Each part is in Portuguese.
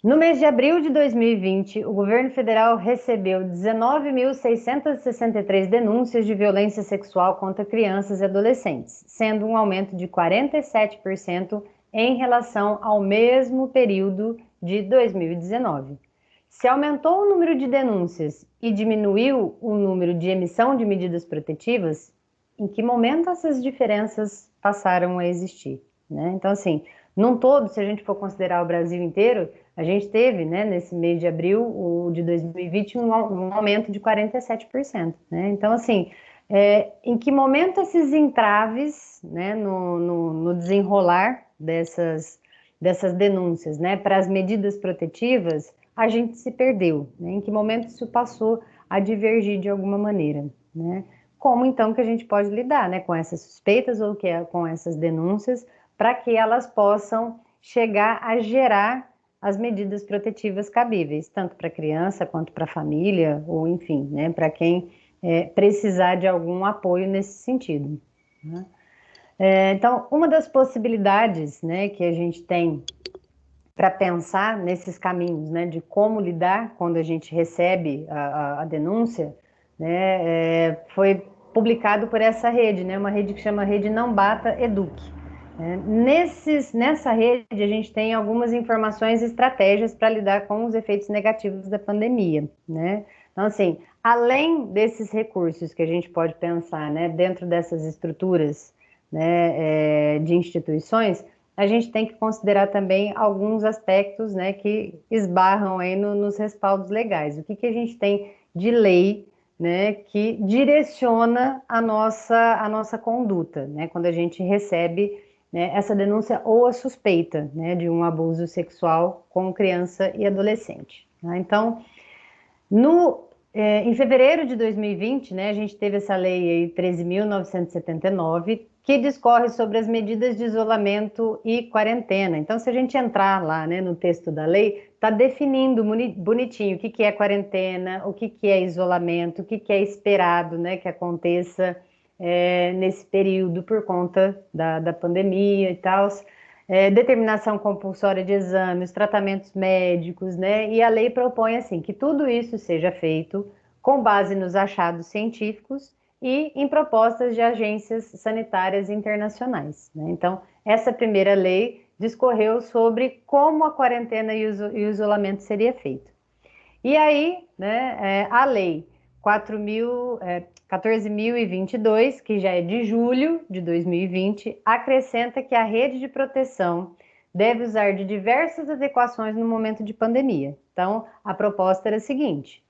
No mês de abril de 2020, o governo federal recebeu 19.663 denúncias de violência sexual contra crianças e adolescentes, sendo um aumento de 47% em relação ao mesmo período de 2019. Se aumentou o número de denúncias e diminuiu o número de emissão de medidas protetivas, em que momento essas diferenças passaram a existir, né? Então, assim, num todo, se a gente for considerar o Brasil inteiro, a gente teve, né, nesse mês de abril o de 2020, um aumento de 47%, né? Então, assim, em que momento esses entraves, né, no desenrolar dessas denúncias, né, para as medidas protetivas, a gente se perdeu, né? Em que momento isso passou a divergir de alguma maneira, né? Como então que a gente pode lidar, né, com essas suspeitas ou com essas denúncias para que elas possam chegar a gerar as medidas protetivas cabíveis, tanto para a criança quanto para a família, ou enfim, né, para quem precisar de algum apoio nesse sentido, né? Então, uma das possibilidades, né, que a gente tem para pensar nesses caminhos, né, de como lidar quando a gente recebe a denúncia, né, foi publicado por essa rede, né, uma rede que chama Rede Não Bata Eduque. Nessa rede, a gente tem algumas informações e estratégias para lidar com os efeitos negativos da pandemia, né? Então, assim, além desses recursos que a gente pode pensar, né, dentro dessas estruturas, né, de instituições, a gente tem que considerar também alguns aspectos, né, que esbarram aí nos respaldos legais. O que que a gente tem de lei, né, que direciona a nossa conduta, né, quando a gente recebe, né, essa denúncia ou a suspeita, né, de um abuso sexual com criança e adolescente, né? Então, em fevereiro de 2020, né, a gente teve essa lei aí, 13.979, que discorre sobre as medidas de isolamento e quarentena. Então, se a gente entrar lá, né, no texto da lei, está definindo bonitinho o que que é quarentena, o que que é isolamento, o que que é esperado, né, que aconteça nesse período por conta da pandemia e tal, determinação compulsória de exames, tratamentos médicos, né? E a lei propõe assim que tudo isso seja feito com base nos achados científicos e em propostas de agências sanitárias internacionais, né? Então, essa primeira lei discorreu sobre como a quarentena e o isolamento seria feito. E aí, né, a lei 14.022, que já é de julho de 2020, acrescenta que a rede de proteção deve usar de diversas adequações no momento de pandemia. Então, a proposta era a seguinte: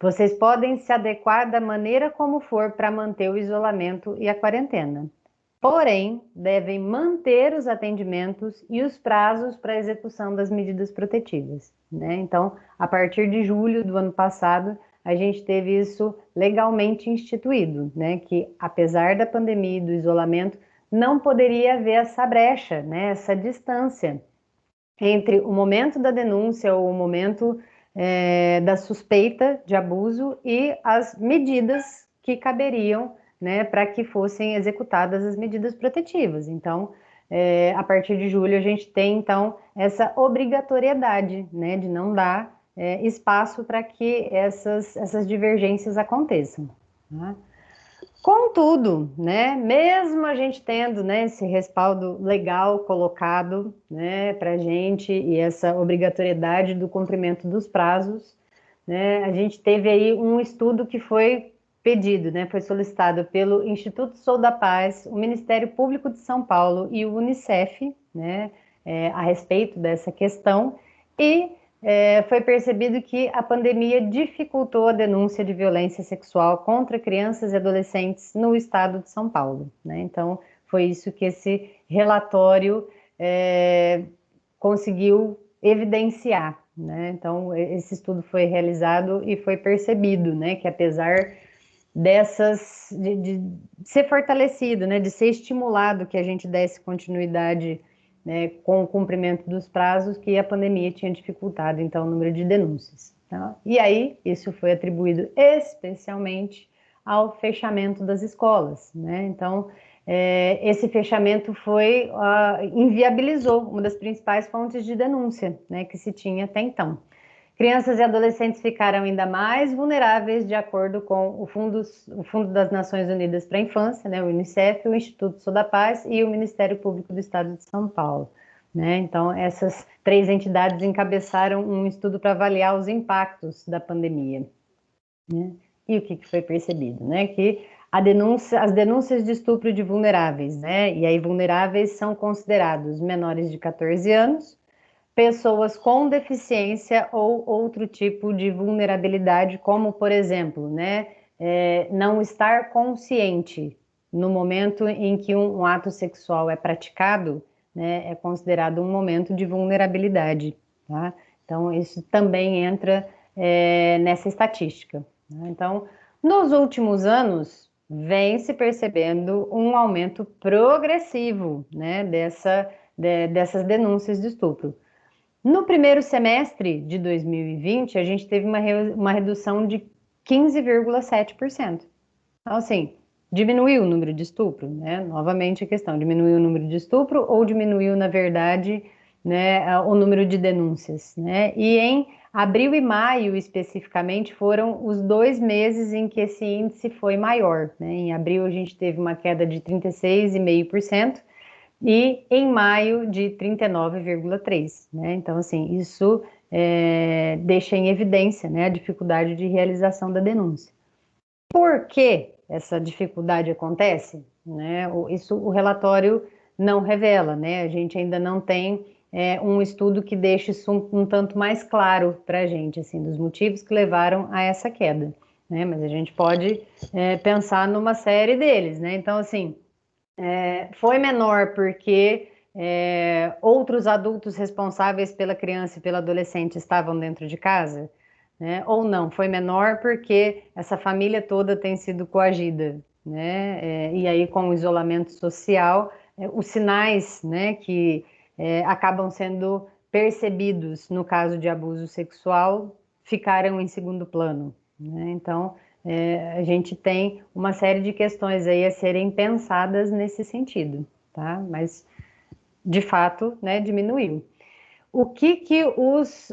vocês podem se adequar da maneira como for para manter o isolamento e a quarentena. Porém, devem manter os atendimentos e os prazos para a execução das medidas protetivas, né? Então, a partir de julho do ano passado, a gente teve isso legalmente instituído, né? Que apesar da pandemia e do isolamento, não poderia haver essa brecha, né? Essa distância entre o momento da denúncia ou o momento da suspeita de abuso e as medidas que caberiam, né, para que fossem executadas as medidas protetivas. Então, a partir de julho, a gente tem, então, essa obrigatoriedade, né, de não dar espaço para que essas divergências aconteçam, né? Contudo, né, mesmo a gente tendo, né, esse respaldo legal colocado, né, para a gente e essa obrigatoriedade do cumprimento dos prazos, né, a gente teve aí um estudo que foi pedido, né, foi solicitado pelo Instituto Sou da Paz, o Ministério Público de São Paulo e o UNICEF, né, a respeito dessa questão, e foi percebido que a pandemia dificultou a denúncia de violência sexual contra crianças e adolescentes no estado de São Paulo, né? Então, foi isso que esse relatório conseguiu evidenciar, né? Então, esse estudo foi realizado e foi percebido, né, que apesar de ser fortalecido, né, de ser estimulado que a gente desse continuidade, né, com o cumprimento dos prazos, que a pandemia tinha dificultado, então, o número de denúncias, tá? E aí, isso foi atribuído especialmente ao fechamento das escolas, né? Então, esse fechamento inviabilizou uma das principais fontes de denúncia, né, que se tinha até então. Crianças e adolescentes ficaram ainda mais vulneráveis, de acordo com o Fundo das Nações Unidas para a Infância, né, o UNICEF, o Instituto Sou da Paz e o Ministério Público do Estado de São Paulo. Né? Então, essas 3 entidades encabeçaram um estudo para avaliar os impactos da pandemia. Né? E o que foi percebido? Né? Que as denúncias de estupro de vulneráveis, né? E aí vulneráveis são considerados menores de 14 anos, pessoas com deficiência ou outro tipo de vulnerabilidade, como, por exemplo, né, não estar consciente no momento em que um ato sexual é praticado, né, é considerado um momento de vulnerabilidade. Tá? Então, isso também entra nessa estatística. Né? Então, nos últimos anos, vem se percebendo um aumento progressivo, né, dessas denúncias de estupro. No primeiro semestre de 2020, a gente teve uma redução de 15,7%. Então, assim, diminuiu o número de estupro, né? Novamente a questão, diminuiu o número de estupro ou diminuiu, na verdade, né, o número de denúncias, né? E em abril e maio, especificamente, foram os 2 meses em que esse índice foi maior, né? Em abril a gente teve uma queda de 36,5%, e em maio de 39,3%. Né? Então, assim, isso deixa em evidência, né, a dificuldade de realização da denúncia. Por que essa dificuldade acontece? Né? Isso o relatório não revela, né? A gente ainda não tem um estudo que deixe isso um tanto mais claro para a gente, assim, dos motivos que levaram a essa queda. Né? Mas a gente pode pensar numa série deles, né? Então, assim, foi menor porque outros adultos responsáveis pela criança e pelo adolescente estavam dentro de casa, né? Ou não, foi menor porque essa família toda tem sido coagida, né? E aí, com o isolamento social, os sinais, né, que acabam sendo percebidos no caso de abuso sexual ficaram em segundo plano, né? Então, a gente tem uma série de questões aí a serem pensadas nesse sentido, tá? Mas, de fato, né, diminuiu. O que os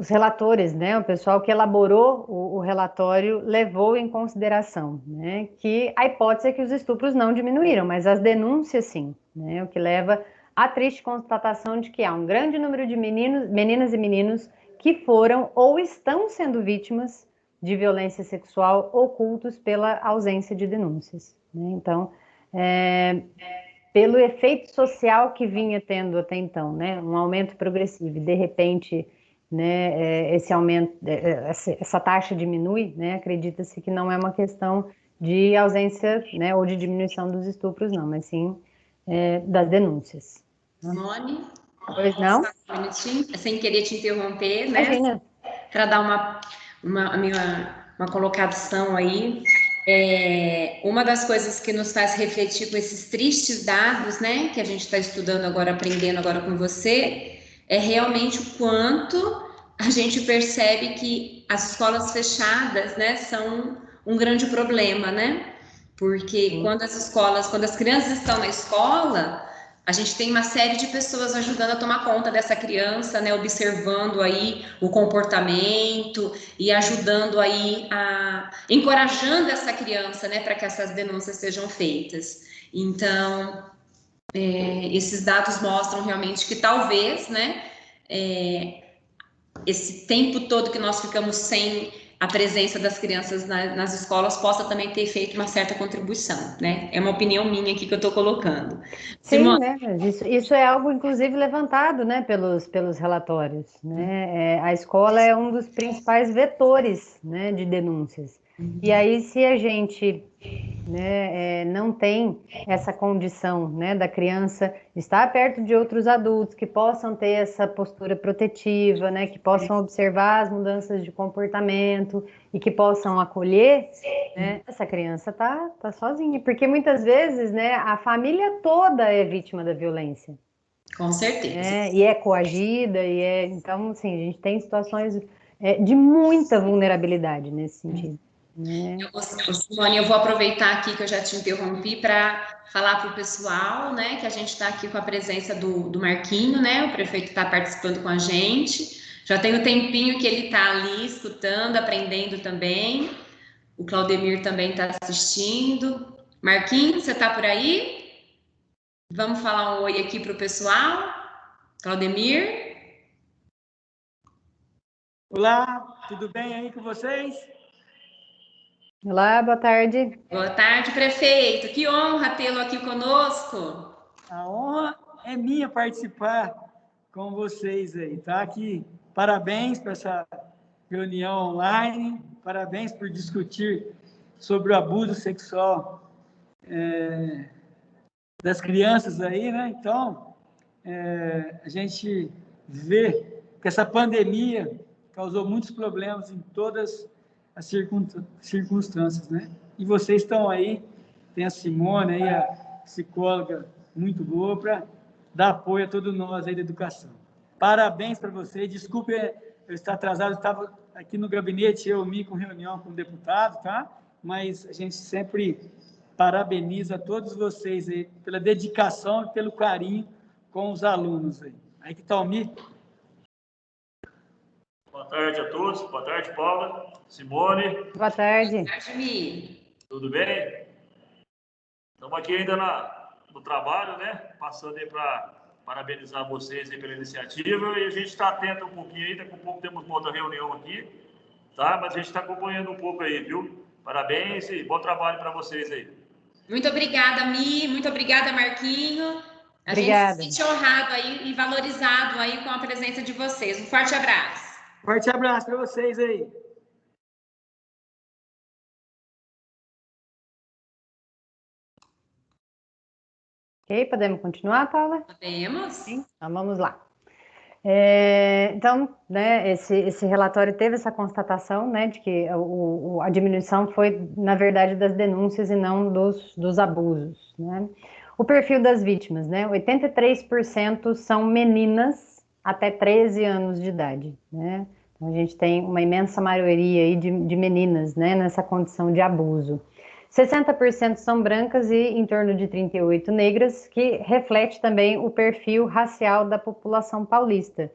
relatores, né, o pessoal que elaborou o relatório levou em consideração, né? Que a hipótese é que os estupros não diminuíram, mas as denúncias sim, né? O que leva à triste constatação de que há um grande número de meninas e meninos que foram ou estão sendo vítimas de violência sexual ocultos pela ausência de denúncias. Né? Então, pelo efeito social que vinha tendo até então, né, um aumento progressivo, e de repente, né, esse aumento, essa taxa diminui, né, acredita-se que não é uma questão de ausência, né, ou de diminuição dos estupros, não, mas sim das denúncias. Simone, Pois não? só um minutinho, sem querer te interromper, né? Imagina. Para dar uma colocação aí. Uma das coisas que nos faz refletir com esses tristes dados, né, que a gente está estudando agora, aprendendo agora com você, é realmente o quanto a gente percebe que as escolas fechadas, né, são um grande problema, né? Porque Sim. quando as crianças estão na escola, a gente tem uma série de pessoas ajudando a tomar conta dessa criança, né, observando aí o comportamento e ajudando aí encorajando essa criança, né, para que essas denúncias sejam feitas. Então, esses dados mostram realmente que talvez, né, esse tempo todo que nós ficamos sem a presença das crianças nas escolas possa também ter feito uma certa contribuição, né? É uma opinião minha aqui que eu estou colocando. Sim, Simone, né? Mas isso é algo, inclusive, levantado, né, pelos relatórios, né? A escola é um dos principais vetores, né, de denúncias. E aí, se a gente, né, não tem essa condição, né, da criança estar perto de outros adultos que possam ter essa postura protetiva, né, que possam observar as mudanças de comportamento e que possam acolher, né, essa criança tá sozinha, porque muitas vezes, né, a família toda é vítima da violência, com certeza. né, e é coagida, então, assim, a gente tem situações de muita vulnerabilidade nesse sentido. Simone, eu vou aproveitar aqui que eu já te interrompi para falar para o pessoal, né, que a gente está aqui com a presença do Marquinho, né, o prefeito está participando com a gente. Já tem um tempinho que ele está ali escutando, aprendendo também. O Claudemir também está assistindo. Marquinho, você está por aí? Vamos falar um oi aqui para o pessoal. Claudemir? Olá, tudo bem aí com vocês? Olá, boa tarde. Boa tarde, prefeito. Que honra tê-lo aqui conosco. A honra é minha participar com vocês aí, tá? Aqui, parabéns para essa reunião online, parabéns por discutir sobre o abuso sexual das crianças aí, né? Então, a gente vê que essa pandemia causou muitos problemas em todas as circunstâncias, né? E vocês estão aí, tem a Simone aí, a psicóloga muito boa para dar apoio a todos nós aí da educação. Parabéns para vocês, desculpe eu estar atrasado, eu estava aqui no gabinete, com reunião com o deputado, tá? Mas a gente sempre parabeniza a todos vocês aí pela dedicação e pelo carinho com os alunos aí. Aí que está o Mi. Boa tarde a todos. Boa tarde, Paula, Simone. Boa tarde. Boa tarde, Mi. Tudo bem? Estamos aqui ainda no trabalho, né? Passando aí para parabenizar vocês aí pela iniciativa e a gente está atento um pouquinho aí, daqui a pouco temos uma outra reunião aqui, tá? Mas a gente está acompanhando um pouco aí, viu? Parabéns e bom trabalho para vocês aí. Muito obrigada, Mi. Muito obrigada, Marquinho. Obrigada. Gente se sente honrado aí e valorizado aí com a presença de vocês. Um forte abraço. Forte abraço para vocês aí. Ok, podemos continuar, Paula? Podemos? Sim, então vamos lá. Então, né, esse relatório teve essa constatação, né, de que a diminuição foi, na verdade, das denúncias e não dos abusos, né? O perfil das vítimas, né, 83% são meninas até 13 anos de idade, né? Então, a gente tem uma imensa maioria aí de meninas, né, nessa condição de abuso. 60% são brancas e em torno de 38% negras, que reflete também o perfil racial da população paulista.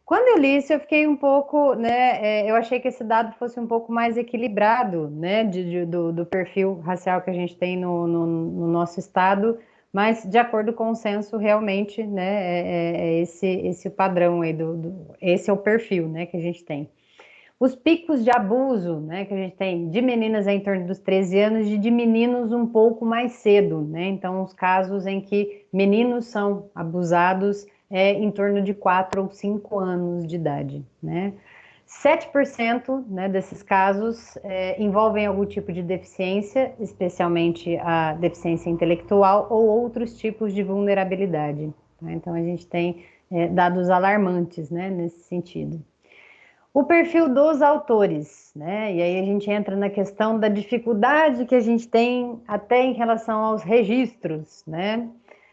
Quando eu li isso, eu fiquei um pouco, né, eu achei que esse dado fosse um pouco mais equilibrado, né, do perfil racial que a gente tem no nosso estado, mas de acordo com o censo, realmente, né, esse o padrão aí, esse é o perfil, né, que a gente tem. Os picos de abuso, né, que a gente tem de meninas em torno dos 13 anos e de meninos um pouco mais cedo, né? Então, os casos em que meninos são abusados em torno de 4 ou 5 anos de idade, né? 7%, né, desses casos envolvem algum tipo de deficiência, especialmente a deficiência intelectual ou outros tipos de vulnerabilidade, né? Então, a gente tem dados alarmantes, né, nesse sentido. O perfil dos autores, né? E aí a gente entra na questão da dificuldade que a gente tem até em relação aos registros, né?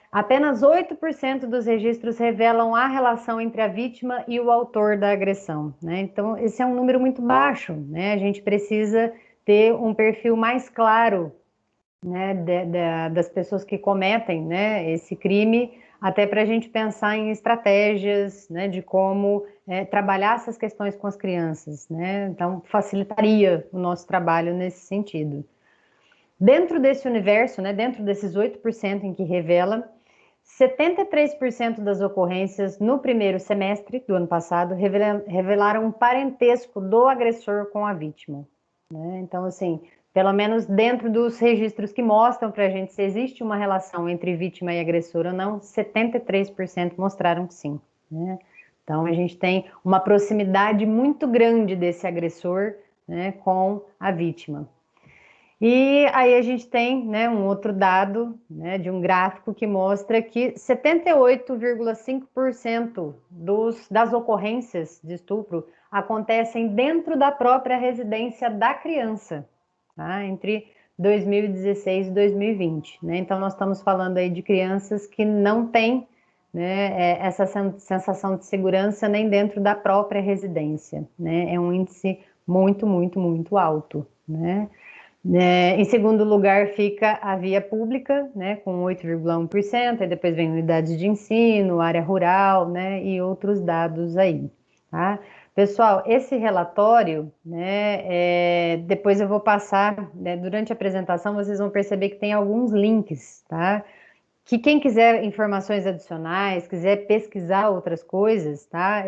Apenas 8% dos registros revelam a relação entre a vítima e o autor da agressão, né? Então, esse é um número muito baixo, né? A gente precisa ter um perfil mais claro, né, das pessoas que cometem, né, esse crime, até para a gente pensar em estratégias, né, de como trabalhar essas questões com as crianças, né? Então, facilitaria o nosso trabalho nesse sentido. Dentro desse universo, né, dentro desses 8% em que revela, 73% das ocorrências no primeiro semestre do ano passado revelaram um parentesco do agressor com a vítima, né? Então, assim, pelo menos dentro dos registros que mostram para a gente se existe uma relação entre vítima e agressor ou não, 73% mostraram que sim, né? Então, a gente tem uma proximidade muito grande desse agressor, né, com a vítima. E aí a gente tem, né, um outro dado, né, de um gráfico que mostra que 78,5% das ocorrências de estupro acontecem dentro da própria residência da criança, tá? Entre 2016 e 2020, né? Então nós estamos falando aí de crianças que não têm, né, essa sensação de segurança nem dentro da própria residência, né? É um índice muito, muito, muito alto, né? Em segundo lugar fica a via pública, né, com 8,1%, e depois vem unidades de ensino, área rural, né, e outros dados aí, tá? Pessoal, esse relatório, né, depois eu vou passar, né, durante a apresentação vocês vão perceber que tem alguns links, tá? Que quem quiser informações adicionais, quiser pesquisar outras coisas, tá?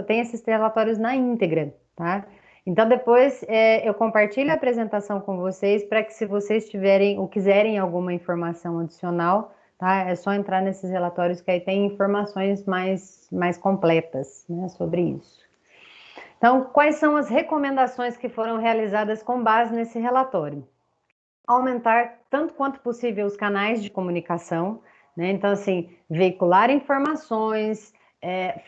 Tem esses relatórios na íntegra, tá? Então, depois eu compartilho a apresentação com vocês para que, se vocês tiverem ou quiserem alguma informação adicional, tá? É só entrar nesses relatórios que aí tem informações mais completas, né, sobre isso. Então, quais são as recomendações que foram realizadas com base nesse relatório? Aumentar tanto quanto possível os canais de comunicação, né? Então, assim, veicular informações,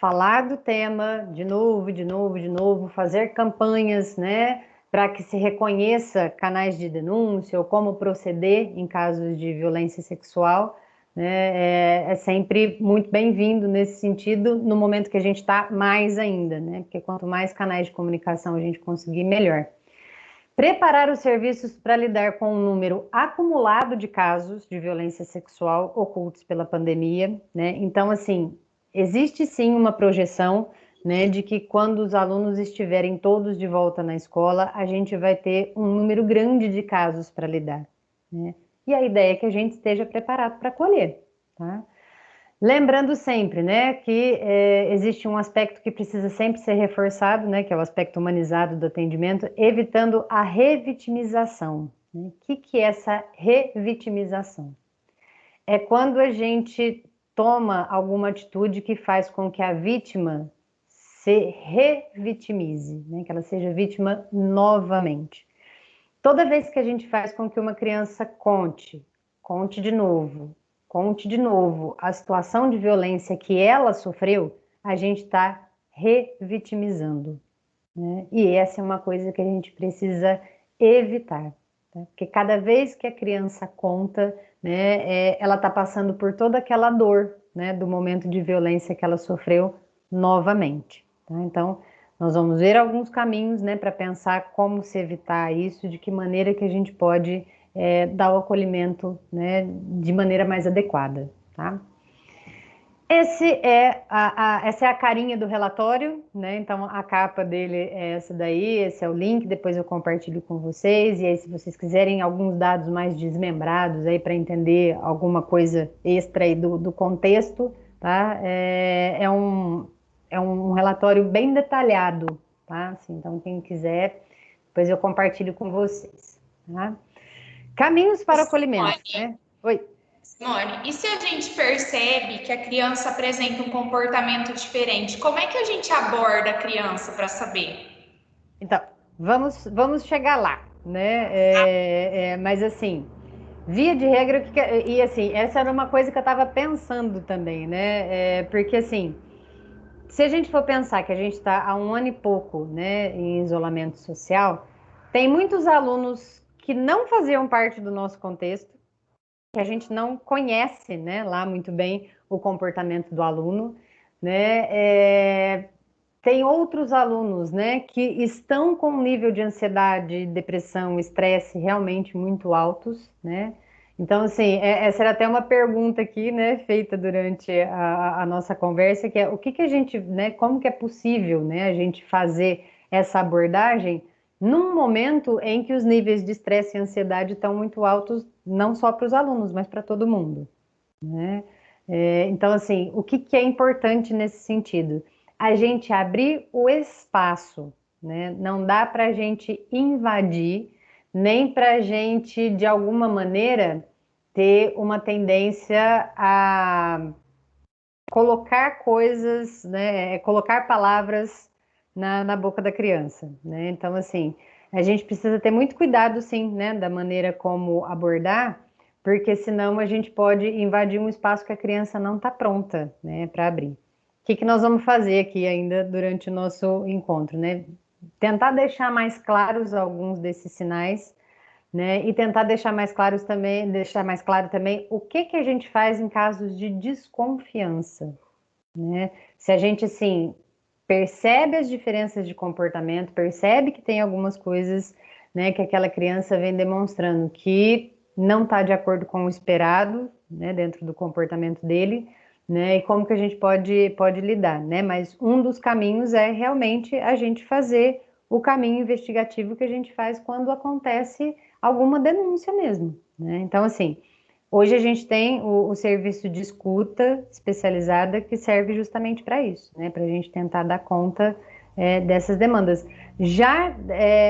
falar do tema de novo, fazer campanhas, né, para que se reconheça canais de denúncia ou como proceder em casos de violência sexual, né, é sempre muito bem-vindo nesse sentido, no momento que a gente está mais ainda, né, porque quanto mais canais de comunicação a gente conseguir, melhor. Preparar os serviços para lidar com um número acumulado de casos de violência sexual ocultos pela pandemia, né? Então, assim, existe sim uma projeção, né, de que quando os alunos estiverem todos de volta na escola, a gente vai ter um número grande de casos para lidar, né? E a ideia é que a gente esteja preparado para acolher, tá? Lembrando sempre, né, que existe um aspecto que precisa sempre ser reforçado, né, que é o aspecto humanizado do atendimento, evitando a revitimização, né? O que é essa revitimização? É quando a gente toma alguma atitude que faz com que a vítima se revitimize, né, que ela seja vítima novamente. Toda vez que a gente faz com que uma criança conte de novo a situação de violência que ela sofreu, a gente está revitimizando, né? E essa é uma coisa que a gente precisa evitar, tá? Porque cada vez que a criança conta, né, ela está passando por toda aquela dor, né, do momento de violência que ela sofreu novamente, tá? Então, nós vamos ver alguns caminhos, né, para pensar como se evitar isso, de que maneira que a gente pode dar o acolhimento, né, de maneira mais adequada, tá? Essa é a carinha do relatório, né? Então a capa dele é essa daí, esse é o link, depois eu compartilho com vocês, e aí se vocês quiserem alguns dados mais desmembrados aí para entender alguma coisa extra aí do contexto, tá? É um relatório bem detalhado, tá? Assim, então quem quiser, depois eu compartilho com vocês, tá? Caminhos para o acolhimento, né? Oi. Simone, e se a gente percebe que a criança apresenta um comportamento diferente, como é que a gente aborda a criança para saber? Então, vamos chegar lá, né? Mas assim, via de regra, e assim, essa era uma coisa que eu estava pensando também, né? Porque assim, se a gente for pensar que a gente está há um ano e pouco, né, em isolamento social, tem muitos alunos que não faziam parte do nosso contexto, que a gente não conhece, né, lá muito bem o comportamento do aluno, né? Tem outros alunos, né, que estão com um nível de ansiedade, depressão, estresse realmente muito altos, né? Então, assim, essa era até uma pergunta aqui, né, feita durante a nossa conversa, que é o que a gente, né, como que é possível, né, a gente fazer essa abordagem num momento em que os níveis de estresse e ansiedade estão muito altos, não só para os alunos, mas para todo mundo, né? Então, assim, o que é importante nesse sentido? A gente abrir o espaço, né? Não dá para a gente invadir, nem para a gente, de alguma maneira, ter uma tendência a colocar coisas, né? Colocar palavras na boca da criança, né? Então, assim, a gente precisa ter muito cuidado, sim, né? Da maneira como abordar, porque senão a gente pode invadir um espaço que a criança não está pronta, né, para abrir. O que nós vamos fazer aqui ainda durante o nosso encontro, né? Tentar deixar mais claros alguns desses sinais, né? E tentar deixar mais claro também o que a gente faz em casos de desconfiança, né? Se a gente, assim, percebe as diferenças de comportamento, percebe que tem algumas coisas, né, que aquela criança vem demonstrando que não está de acordo com o esperado, né, dentro do comportamento dele, né, e como que a gente pode lidar, né, mas um dos caminhos é realmente a gente fazer o caminho investigativo que a gente faz quando acontece alguma denúncia mesmo, né, então assim, hoje a gente tem o serviço de escuta especializada que serve justamente para isso, né, para a gente tentar dar conta dessas demandas. Já,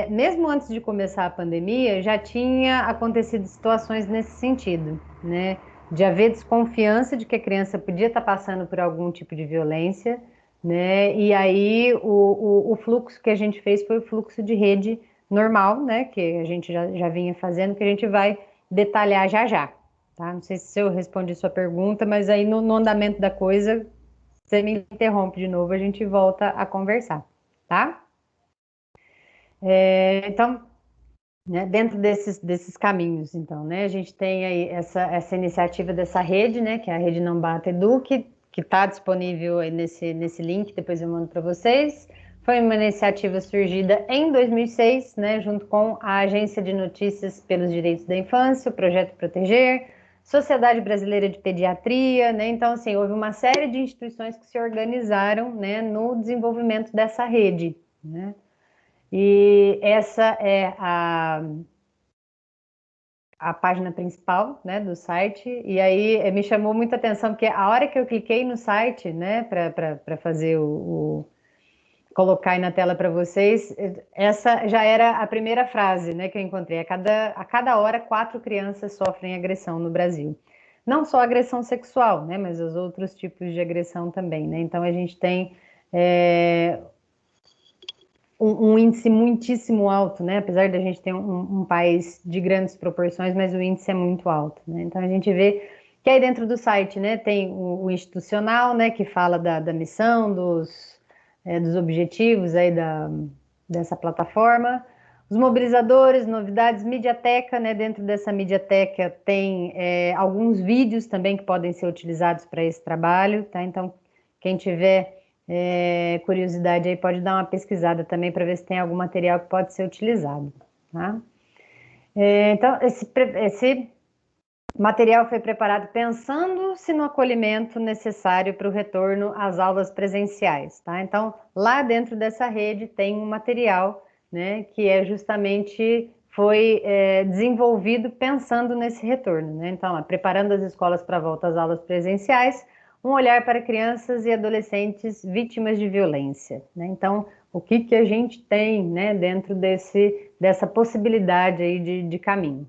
mesmo antes de começar a pandemia, já tinha acontecido situações nesse sentido, né? De haver desconfiança de que a criança podia estar passando por algum tipo de violência, né? E aí o fluxo que a gente fez foi o fluxo de rede normal, né? Que a gente já vinha fazendo, que a gente vai detalhar já já, tá? Não sei se eu respondi sua pergunta, mas aí no andamento da coisa, você me interrompe de novo, a gente volta a conversar, tá? Então, né, dentro desses caminhos, então, né, a gente tem aí essa iniciativa dessa rede, né, que é a Rede Não Bata Edu, que está disponível aí nesse link, depois eu mando para vocês. Foi uma iniciativa surgida em 2006, né, junto com a Agência de Notícias pelos Direitos da Infância, o Projeto Proteger, Sociedade Brasileira de Pediatria, né, então, assim, houve uma série de instituições que se organizaram, né, no desenvolvimento dessa rede, né. E essa é a página principal, né, do site. E aí me chamou muita atenção, porque a hora que eu cliquei no site, né, para fazer colocar aí na tela para vocês, essa já era a primeira frase, né, que eu encontrei. A cada hora, 4 crianças sofrem agressão no Brasil. Não só agressão sexual, né, mas os outros tipos de agressão também, né. Então a gente tem um índice muitíssimo alto, né? Apesar da gente ter um país de grandes proporções, mas o índice é muito alto, né? Então a gente vê que aí dentro do site, né, tem o institucional, né, que fala da missão, dos objetivos aí dessa plataforma, os mobilizadores, novidades, mediateca, né? Dentro dessa mediateca tem alguns vídeos também que podem ser utilizados para esse trabalho, tá? Então quem tiver curiosidade aí pode dar uma pesquisada também para ver se tem algum material que pode ser utilizado, tá? Então, esse material foi preparado pensando-se no acolhimento necessário para o retorno às aulas presenciais, tá? Então, lá dentro dessa rede tem um material, né, que justamente foi desenvolvido pensando nesse retorno, né? Então, preparando as escolas para a volta às aulas presenciais, um olhar para crianças e adolescentes vítimas de violência, né? Então, o que a gente tem, né, dentro dessa possibilidade aí de caminho?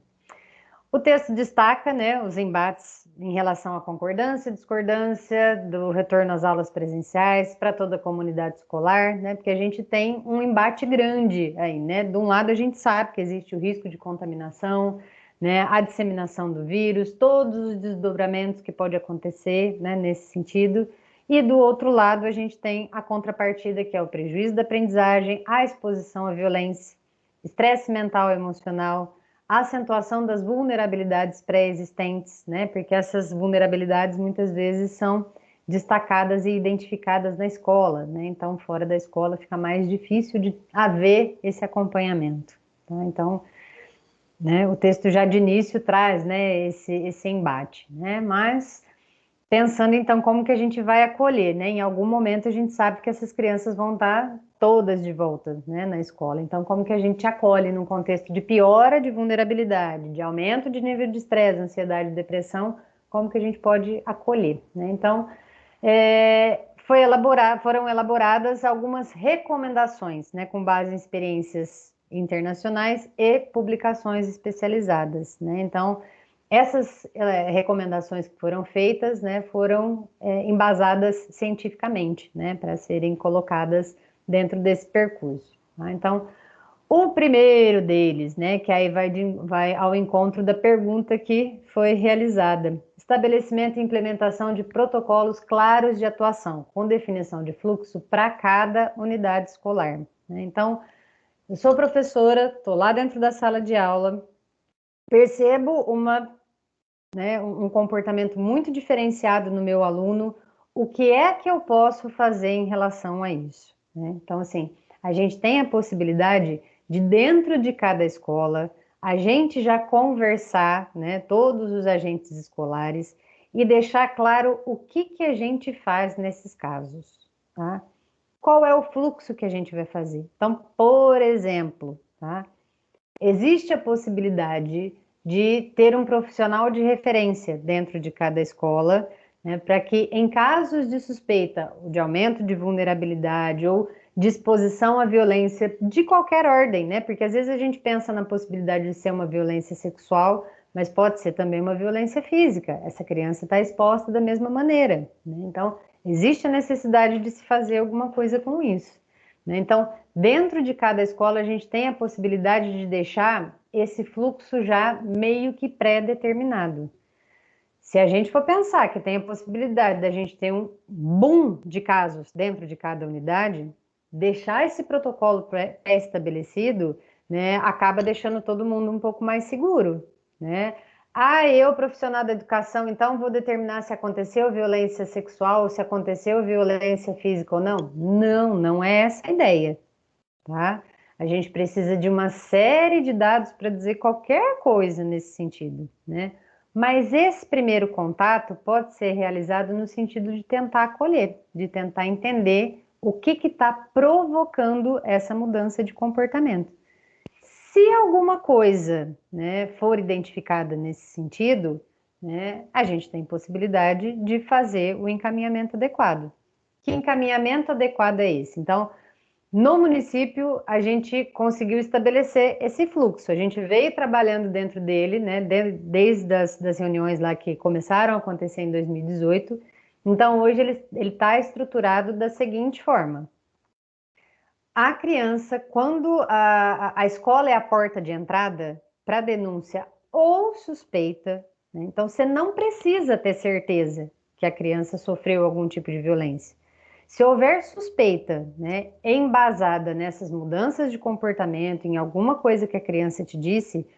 O texto destaca, né, os embates em relação à concordância e discordância do retorno às aulas presenciais para toda a comunidade escolar, né, porque a gente tem um embate grande aí, né? De um lado a gente sabe que existe o risco de contaminação, né, a disseminação do vírus, todos os desdobramentos que pode acontecer, né, nesse sentido. E do outro lado a gente tem a contrapartida, que é o prejuízo da aprendizagem, a exposição à violência, estresse mental e emocional, a acentuação das vulnerabilidades pré-existentes, né? Porque essas vulnerabilidades muitas vezes são destacadas e identificadas na escola, né? Então, fora da escola fica mais difícil de haver esse acompanhamento, tá? Então, né, o texto já de início traz, né, esse embate, né? Mas pensando então como que a gente vai acolher, né? Em algum momento a gente sabe que essas crianças vão estar todas de volta, né, na escola. Então como que a gente acolhe num contexto de piora de vulnerabilidade, de aumento de nível de estresse, ansiedade, depressão, como que a gente pode acolher, né? Então foram elaboradas algumas recomendações, né, com base em experiências internacionais e publicações especializadas, né? Então essas recomendações que foram feitas, né, foram embasadas cientificamente, né, para serem colocadas dentro desse percurso, tá? Então, o primeiro deles, né, que aí vai ao encontro da pergunta que foi realizada: estabelecimento e implementação de protocolos claros de atuação, com definição de fluxo para cada unidade escolar, né? Então, eu sou professora, estou lá dentro da sala de aula, percebo um comportamento muito diferenciado no meu aluno, o que é que eu posso fazer em relação a isso, né? Então, assim, a gente tem a possibilidade de dentro de cada escola, a gente já conversar, né, todos os agentes escolares, e deixar claro o que a gente faz nesses casos, tá? Qual é o fluxo que a gente vai fazer? Então, por exemplo, tá? Existe a possibilidade de ter um profissional de referência dentro de cada escola, né, para que em casos de suspeita de aumento de vulnerabilidade ou de exposição à violência de qualquer ordem, né? Porque às vezes a gente pensa na possibilidade de ser uma violência sexual, mas pode ser também uma violência física. Essa criança está exposta da mesma maneira, né? Então, existe a necessidade de se fazer alguma coisa com isso, né? Então, dentro de cada escola, a gente tem a possibilidade de deixar esse fluxo já meio que pré-determinado. Se a gente for pensar que tem a possibilidade da gente ter um boom de casos dentro de cada unidade, deixar esse protocolo pré-estabelecido, né, acaba deixando todo mundo um pouco mais seguro, né? Ah, eu, profissional da educação, então vou determinar se aconteceu violência sexual ou se aconteceu violência física ou não? Não, não é essa a ideia, tá? A gente precisa de uma série de dados para dizer qualquer coisa nesse sentido, né? Mas esse primeiro contato pode ser realizado no sentido de tentar acolher, de tentar entender o que está provocando essa mudança de comportamento. Se alguma coisa, né, for identificada nesse sentido, né, a gente tem possibilidade de fazer o encaminhamento adequado. Que encaminhamento adequado é esse? Então, no município, a gente conseguiu estabelecer esse fluxo. A gente veio trabalhando dentro dele, né, desde das reuniões lá que começaram a acontecer em 2018. Então, hoje ele está estruturado da seguinte forma. A criança, quando a escola é a porta de entrada para denúncia ou suspeita, né, então você não precisa ter certeza que a criança sofreu algum tipo de violência. Se houver suspeita, né, embasada nessas mudanças de comportamento, em alguma coisa que a criança te disse,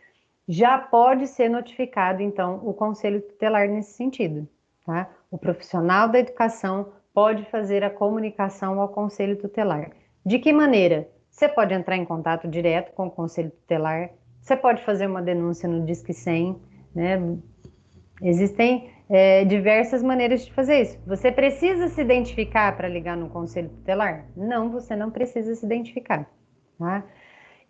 já pode ser notificado, então, o conselho tutelar nesse sentido, tá? O profissional da educação pode fazer a comunicação ao conselho tutelar. De que maneira? Você pode entrar em contato direto com o conselho tutelar, você pode fazer uma denúncia no Disque 100, né? Existem diversas maneiras de fazer isso. Você precisa se identificar para ligar no conselho tutelar? Não, você não precisa se identificar, tá?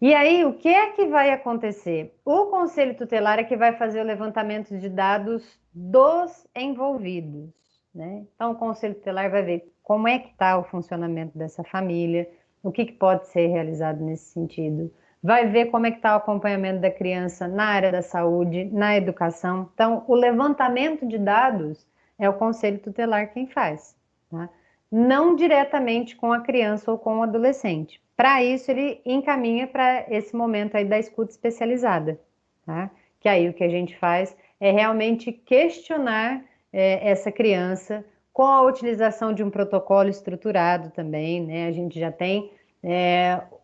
E aí, o que é que vai acontecer? O conselho tutelar é que vai fazer o levantamento de dados dos envolvidos, né? Então, o conselho tutelar vai ver como é que está o funcionamento dessa família, o que pode ser realizado nesse sentido. Vai ver como é que está o acompanhamento da criança na área da saúde, na educação. Então, o levantamento de dados é o conselho tutelar quem faz, tá? Não diretamente com a criança ou com o adolescente. Para isso, ele encaminha para esse momento aí da escuta especializada, tá? Que aí o que a gente faz é realmente questionar essa criança com a utilização de um protocolo estruturado também, né? A gente já tem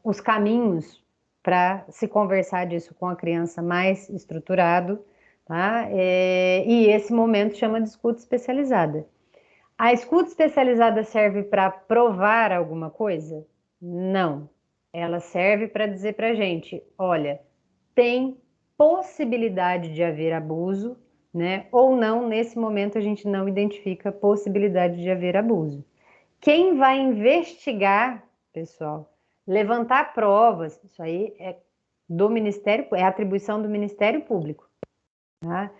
os caminhos para se conversar disso com a criança mais estruturado, tá? E esse momento chama de escuta especializada. A escuta especializada serve para provar alguma coisa? Não. Ela serve para dizer para a gente, olha, tem possibilidade de haver abuso, né? Ou não, nesse momento a gente não identifica possibilidade de haver abuso. Quem vai investigar, pessoal, levantar provas, isso aí é do Ministério, é atribuição do Ministério Público, tá?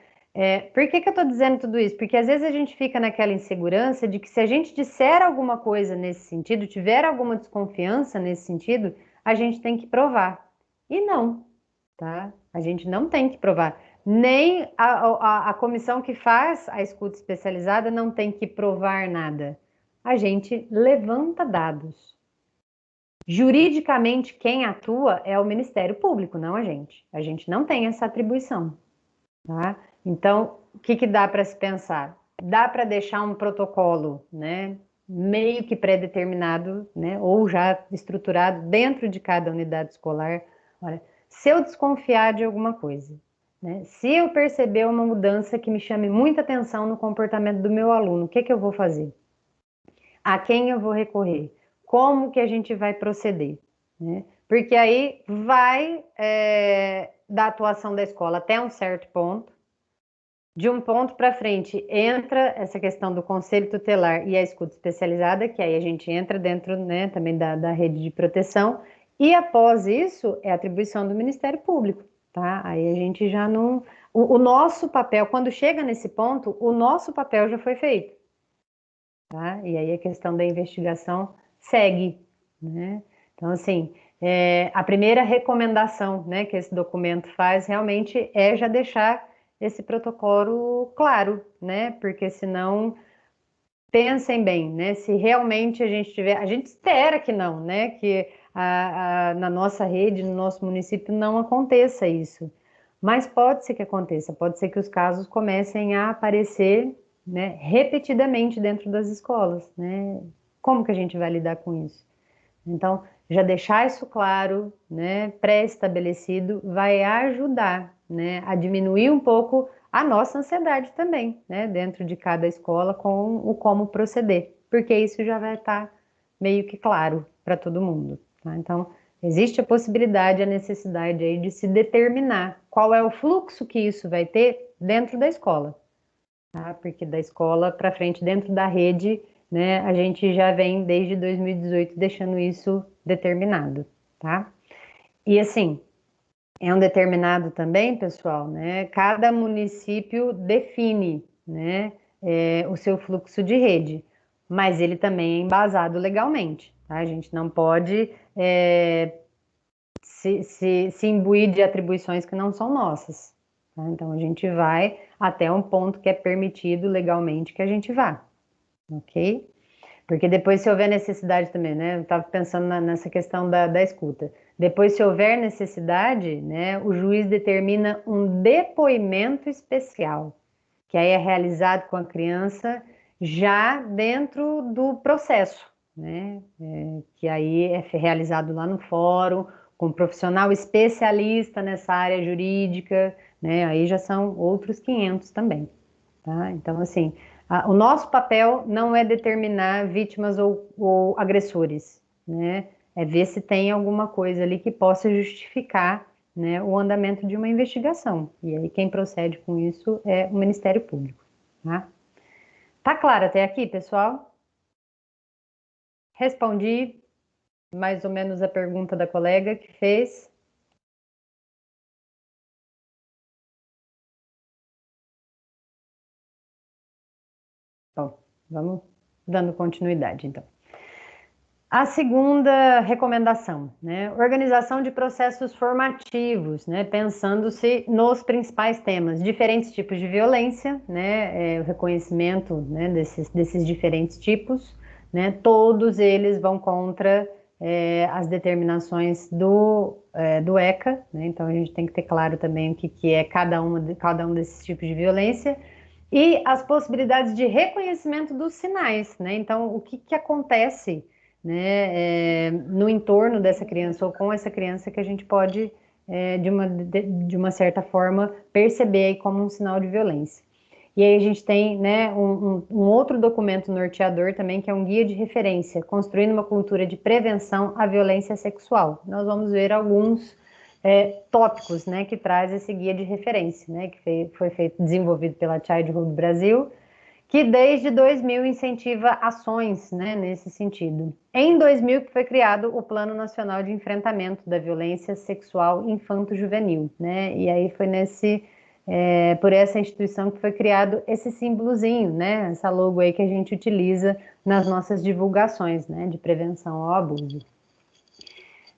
Por que eu estou dizendo tudo isso? Porque às vezes a gente fica naquela insegurança de que se a gente disser alguma coisa nesse sentido, tiver alguma desconfiança nesse sentido, a gente tem que provar. E não, tá? A gente não tem que provar. Nem a comissão que faz a escuta especializada não tem que provar nada. A gente levanta dados. Juridicamente, quem atua é o Ministério Público, não a gente. A gente não tem essa atribuição, tá? Então, o que dá para se pensar? Dá para deixar um protocolo, né, meio que pré-determinado, né, ou já estruturado dentro de cada unidade escolar. Olha, se eu desconfiar de alguma coisa, né, se eu perceber uma mudança que me chame muita atenção no comportamento do meu aluno, o que eu vou fazer? A quem eu vou recorrer? Como que a gente vai proceder, né? Porque aí vai da atuação da escola até um certo ponto. De um ponto para frente, entra essa questão do conselho tutelar e a escuta especializada, que aí a gente entra dentro, né, também da rede de proteção, e após isso é atribuição do Ministério Público, tá? Aí a gente já não... O nosso papel, quando chega nesse ponto, o nosso papel já foi feito, tá? E aí a questão da investigação segue, né? Então, assim, a primeira recomendação, né, que esse documento faz realmente é já deixar esse protocolo claro, né? Porque senão, pensem bem, né? Se realmente a gente tiver, a gente espera que não, né? Que na nossa rede, no nosso município, não aconteça isso. Mas pode ser que aconteça, pode ser que os casos comecem a aparecer, né, repetidamente dentro das escolas, né? Como que a gente vai lidar com isso? Então, já deixar isso claro, né, pré-estabelecido, vai ajudar, né, a diminuir um pouco a nossa ansiedade também, né, dentro de cada escola com o como proceder, porque isso já vai estar meio que claro para todo mundo, tá? Então, existe a possibilidade, a necessidade aí de se determinar qual é o fluxo que isso vai ter dentro da escola, tá? Porque da escola para frente, dentro da rede, né, a gente já vem desde 2018 deixando isso determinado, tá? E assim, é um determinado também, pessoal, né? Cada município define, né, o seu fluxo de rede, mas ele também é embasado legalmente, tá? A gente não pode se imbuir de atribuições que não são nossas, tá? Então a gente vai até um ponto que é permitido legalmente que a gente vá, ok? Porque depois, se houver necessidade também, né? Eu estava pensando nessa questão da escuta. Depois, se houver necessidade, né, o juiz determina um depoimento especial, que aí é realizado com a criança já dentro do processo, né? Que aí é realizado lá no fórum, com um profissional especialista nessa área jurídica, né? Aí já são outros 500 também, tá? Então, assim, o nosso papel não é determinar vítimas ou agressores, né? É ver se tem alguma coisa ali que possa justificar, né, o andamento de uma investigação. E aí quem procede com isso é o Ministério Público, tá? Tá claro até aqui, pessoal? Respondi mais ou menos a pergunta da colega que fez. Bom, vamos dando continuidade, então. A segunda recomendação, né? Organização de processos formativos, né? Pensando-se nos principais temas, diferentes tipos de violência, né? O reconhecimento, né, desses diferentes tipos, né? Todos eles vão contra as determinações do ECA, né? Então a gente tem que ter claro também o que é cada um desses tipos de violência e as possibilidades de reconhecimento dos sinais, né? Então, o que acontece, né, no entorno dessa criança ou com essa criança que a gente pode, de uma certa forma, perceber aí como um sinal de violência. E aí a gente tem, né, um outro documento norteador também, que é um guia de referência, construindo uma cultura de prevenção à violência sexual. Nós vamos ver alguns tópicos, né, que traz esse guia de referência, né, que foi desenvolvido pela Childhood Brasil, que desde 2000 incentiva ações, né, nesse sentido. Em 2000 que foi criado o Plano Nacional de Enfrentamento da Violência Sexual Infanto-Juvenil, né, e aí foi por essa instituição que foi criado esse símbolozinho, né, essa logo aí que a gente utiliza nas nossas divulgações, né, de prevenção ao abuso.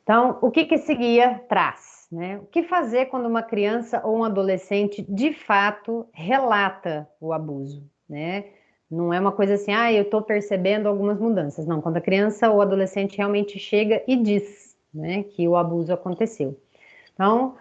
Então, o que esse guia traz, né? O que fazer quando uma criança ou um adolescente de fato relata o abuso, né? Não é uma coisa assim, eu estou percebendo algumas mudanças. Não, quando a criança ou adolescente realmente chega e diz, né, que o abuso aconteceu. Então,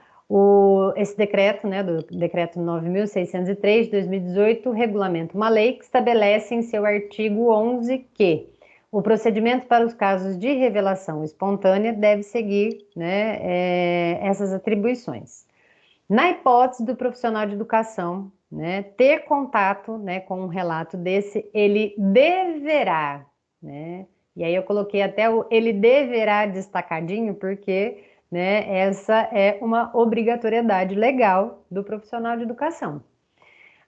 esse decreto, né, do decreto 9.603 de 2018, regulamenta uma lei que estabelece em seu artigo 11 que o procedimento para os casos de revelação espontânea deve seguir, né, essas atribuições. Na hipótese do profissional de educação, né, ter contato, né, com um relato desse, ele deverá, né, E aí eu coloquei até o ele deverá destacadinho, porque, né, essa é uma obrigatoriedade legal do profissional de educação.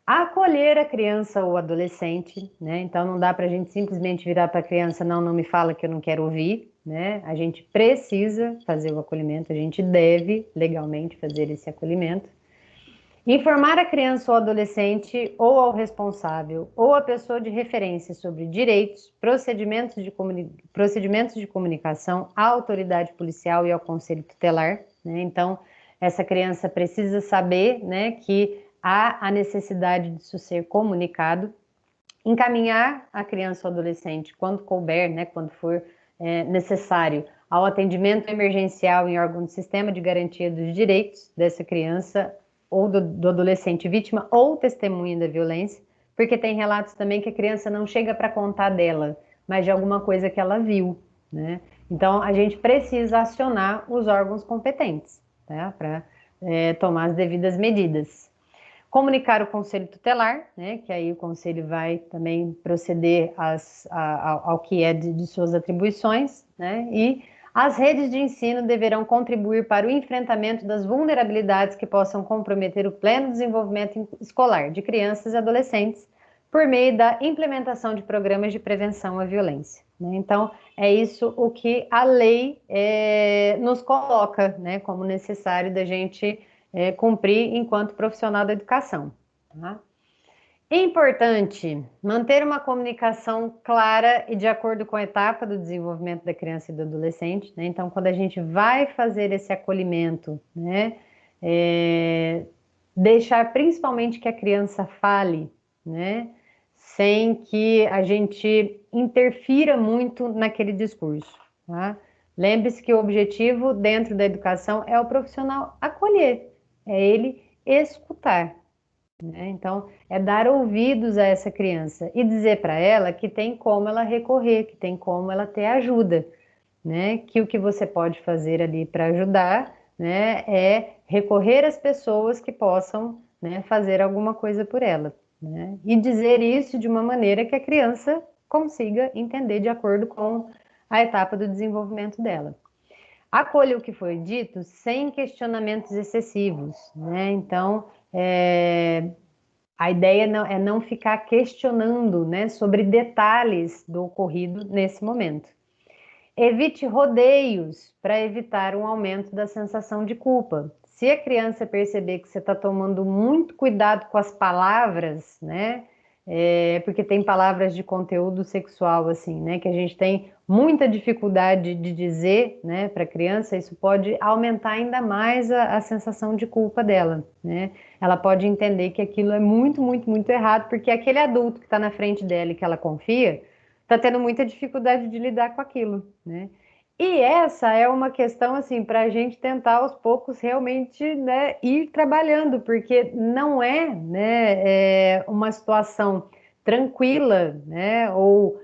Acolher a criança ou adolescente, né? Então não dá para a gente simplesmente virar para a criança, não me fala que eu não quero ouvir, né? A gente precisa fazer o acolhimento, a gente deve legalmente fazer esse acolhimento. Informar a criança ou adolescente, ou ao responsável, ou a pessoa de referência sobre direitos, procedimentos de comunicação à autoridade policial e ao conselho tutelar, né? Então, essa criança precisa saber, né, que há a necessidade disso ser comunicado. Encaminhar a criança ou adolescente, quando couber, né, quando for necessário, ao atendimento emergencial em órgão do sistema de garantia dos direitos dessa criança ou do adolescente vítima ou testemunha da violência, porque tem relatos também que a criança não chega para contar dela, mas de alguma coisa que ela viu, né? Então, a gente precisa acionar os órgãos competentes, tá? Para tomar as devidas medidas. Comunicar o conselho tutelar, né? Que aí o conselho vai também proceder ao que é de suas atribuições, né? E as redes de ensino deverão contribuir para o enfrentamento das vulnerabilidades que possam comprometer o pleno desenvolvimento escolar de crianças e adolescentes por meio da implementação de programas de prevenção à violência, né? Então, é isso o que a lei nos coloca, né, como necessário da gente cumprir enquanto profissional da educação, tá? É importante manter uma comunicação clara e de acordo com a etapa do desenvolvimento da criança e do adolescente, né? Então, quando a gente vai fazer esse acolhimento, né, deixar principalmente que a criança fale, né, sem que a gente interfira muito naquele discurso, tá? Lembre-se que o objetivo dentro da educação é o profissional acolher, é ele escutar, né? Então, é dar ouvidos a essa criança e dizer para ela que tem como ela recorrer, que tem como ela ter ajuda, né? Que o que você pode fazer ali para ajudar, né, é recorrer às pessoas que possam, né, fazer alguma coisa por ela, né? E dizer isso de uma maneira que a criança consiga entender de acordo com a etapa do desenvolvimento dela. Acolha o que foi dito sem questionamentos excessivos, né? Então, a ideia é não ficar questionando, né, sobre detalhes do ocorrido nesse momento. Evite rodeios para evitar um aumento da sensação de culpa. Se a criança perceber que você está tomando muito cuidado com as palavras, né? Porque tem palavras de conteúdo sexual, assim, né? Que a gente tem muita dificuldade de dizer, né, para a criança, isso pode aumentar ainda mais a sensação de culpa dela, né? Ela pode entender que aquilo é muito, muito, muito errado, porque aquele adulto que está na frente dela e que ela confia, está tendo muita dificuldade de lidar com aquilo, né? E essa é uma questão, assim, para a gente tentar aos poucos realmente, né, ir trabalhando, porque não é, né, uma situação tranquila, né, ou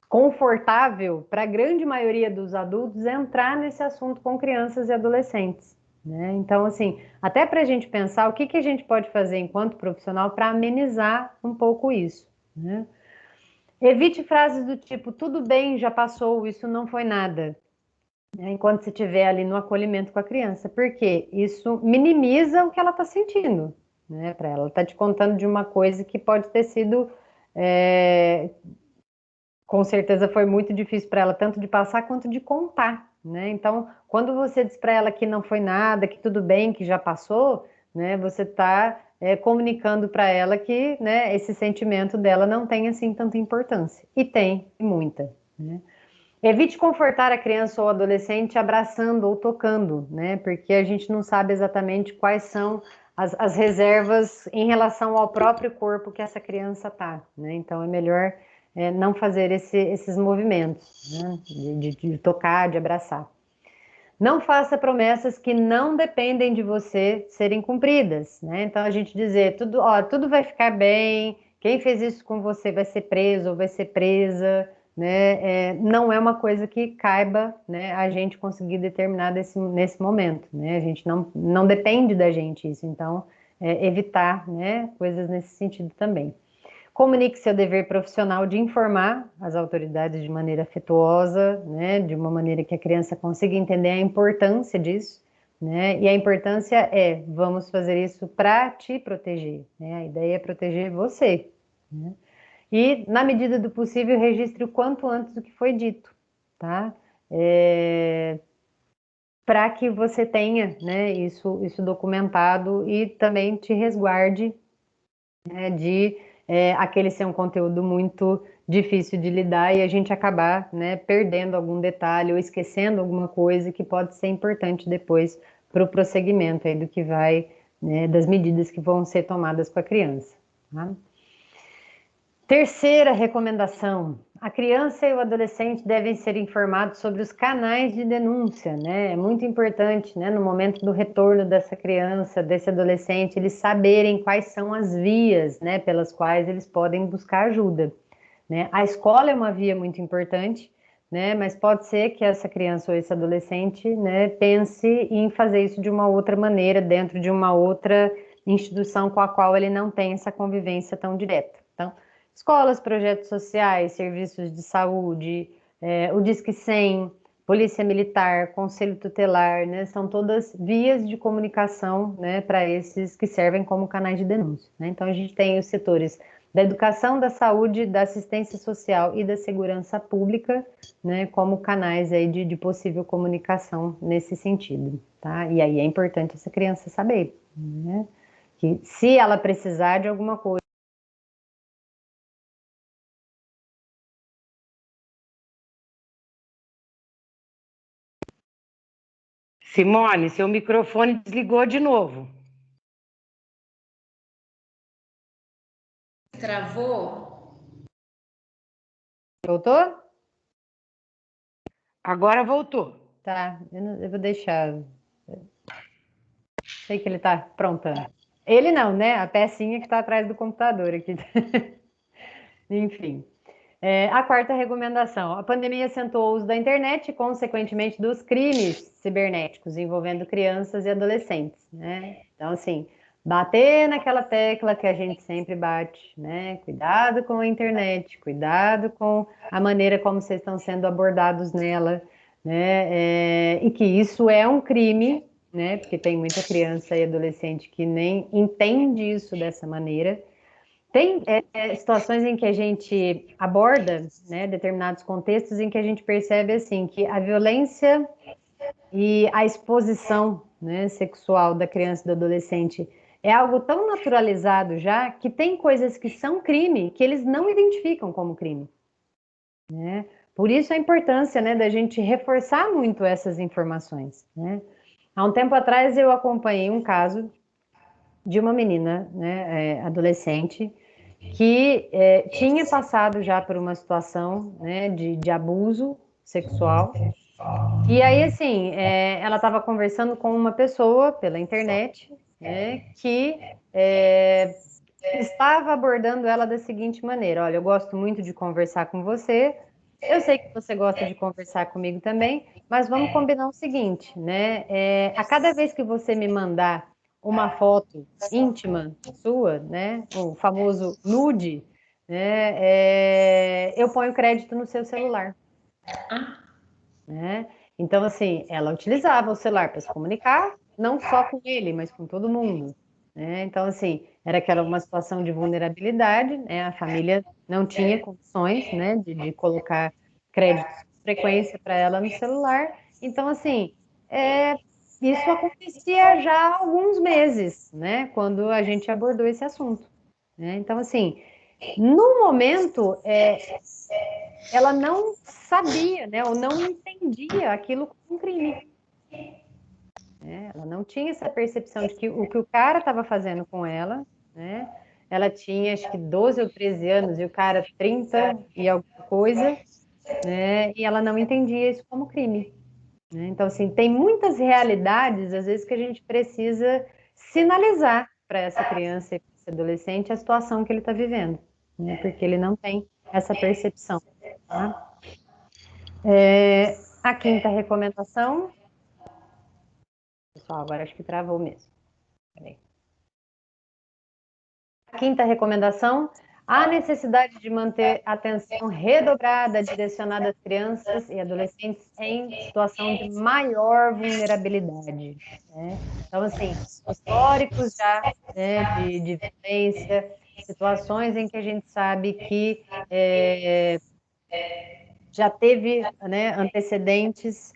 confortável para a grande maioria dos adultos entrar nesse assunto com crianças e adolescentes, né? Então, assim, até para a gente pensar o que a gente pode fazer enquanto profissional para amenizar um pouco isso, né? Evite frases do tipo, tudo bem, já passou, isso não foi nada, né, enquanto você estiver ali no acolhimento com a criança, porque isso minimiza o que ela está sentindo, né, para ela. Ela está te contando de uma coisa que pode ter sido, com certeza foi muito difícil para ela, tanto de passar quanto de contar, né? Então, quando você diz para ela que não foi nada, que tudo bem, que já passou, né, você está comunicando para ela que, né, esse sentimento dela não tem assim tanta importância. E tem muita, né? Evite confortar a criança ou adolescente abraçando ou tocando, né? Porque a gente não sabe exatamente quais são as reservas em relação ao próprio corpo que essa criança tá, né? Então é melhor não fazer esses movimentos, né? De tocar, de abraçar. Não faça promessas que não dependem de você serem cumpridas, né? Então a gente dizer tudo vai ficar bem, quem fez isso com você vai ser preso ou vai ser presa, né? Não é uma coisa que caiba, né, a gente conseguir determinar nesse momento, né? A gente não depende da gente isso, então evitar, né, coisas nesse sentido também. Comunique seu dever profissional de informar as autoridades de maneira afetuosa, né, de uma maneira que a criança consiga entender a importância disso, né, e a importância é, vamos fazer isso para te proteger, né, a ideia é proteger você, né, e, na medida do possível, registre o quanto antes do que foi dito, tá? Para que você tenha, né, isso documentado e também te resguarde, né, de aquele ser um conteúdo muito difícil de lidar e a gente acabar, né, perdendo algum detalhe ou esquecendo alguma coisa que pode ser importante depois para o prosseguimento aí do que vai, né, das medidas que vão ser tomadas com a criança. Tá? Terceira recomendação: a criança e o adolescente devem ser informados sobre os canais de denúncia, né? É muito importante, né, no momento do retorno dessa criança, desse adolescente, eles saberem quais são as vias, né, pelas quais eles podem buscar ajuda, né? A escola é uma via muito importante, né, mas pode ser que essa criança ou esse adolescente, né, pense em fazer isso de uma outra maneira, dentro de uma outra instituição com a qual ele não tem essa convivência tão direta. Então, escolas, projetos sociais, serviços de saúde, o Disque 100, Polícia Militar, Conselho Tutelar, né, são todas vias de comunicação, né, para esses que servem como canais de denúncia, né? Então, a gente tem os setores da educação, da saúde, da assistência social e da segurança pública, né, como canais aí de possível comunicação nesse sentido, tá? E aí é importante essa criança saber, né, que se ela precisar de alguma coisa, Simone, seu microfone desligou de novo. Travou? voltou? Agora voltou. Tá, eu vou deixar. Sei que ele tá aprontando. Ele não, né? A pecinha que está atrás do computador aqui. Enfim. A quarta recomendação: a pandemia acentuou o uso da internet e, consequentemente, dos crimes cibernéticos envolvendo crianças e adolescentes, né? Então, assim, bater naquela tecla que a gente sempre bate, né? Cuidado com a internet, cuidado com a maneira como vocês estão sendo abordados nela, né? E que isso é um crime, né? Porque tem muita criança e adolescente que nem entende isso dessa maneira. Tem situações em que a gente aborda, né, determinados contextos em que a gente percebe assim que a violência e a exposição, né, sexual da criança e do adolescente é algo tão naturalizado já que tem coisas que são crime que eles não identificam como crime, né? Por isso a importância, né, da gente reforçar muito essas informações, né? Há um tempo atrás eu acompanhei um caso de uma menina, né, adolescente, que tinha passado já por uma situação, né, de abuso sexual. E aí, assim, ela estava conversando com uma pessoa pela internet, né, que estava abordando ela da seguinte maneira: olha, eu gosto muito de conversar com você, eu sei que você gosta de conversar comigo também, mas vamos combinar o seguinte, né? A cada vez que você me mandar uma foto íntima sua, né? O famoso nude, né? Eu ponho crédito no seu celular, né? Então, assim, ela utilizava o celular para se comunicar, não só com ele, mas com todo mundo, né? Então, assim, era aquela uma situação de vulnerabilidade, né? A família não tinha condições, né, de colocar créditos com frequência para ela no celular. Então, assim, isso acontecia já há alguns meses, né? Quando a gente abordou esse assunto, né? Então, assim, no momento, ela não sabia, né, ou não entendia aquilo como um crime, né? Ela não tinha essa percepção de que o cara estava fazendo com ela, né? Ela tinha acho que 12 ou 13 anos e o cara 30 e alguma coisa, né? E ela não entendia isso como crime, né? Então, assim, tem muitas realidades, às vezes, que a gente precisa sinalizar para essa criança e para esse adolescente a situação que ele está vivendo, né? Porque ele não tem essa percepção, tá? A quinta recomendação. Pessoal, agora acho que travou mesmo. Peraí. A quinta recomendação: Há necessidade de manter atenção redobrada direcionada às crianças e adolescentes em situação de maior vulnerabilidade, né? Então, assim, históricos já, né, de violência, situações em que a gente sabe que já teve, né, antecedentes,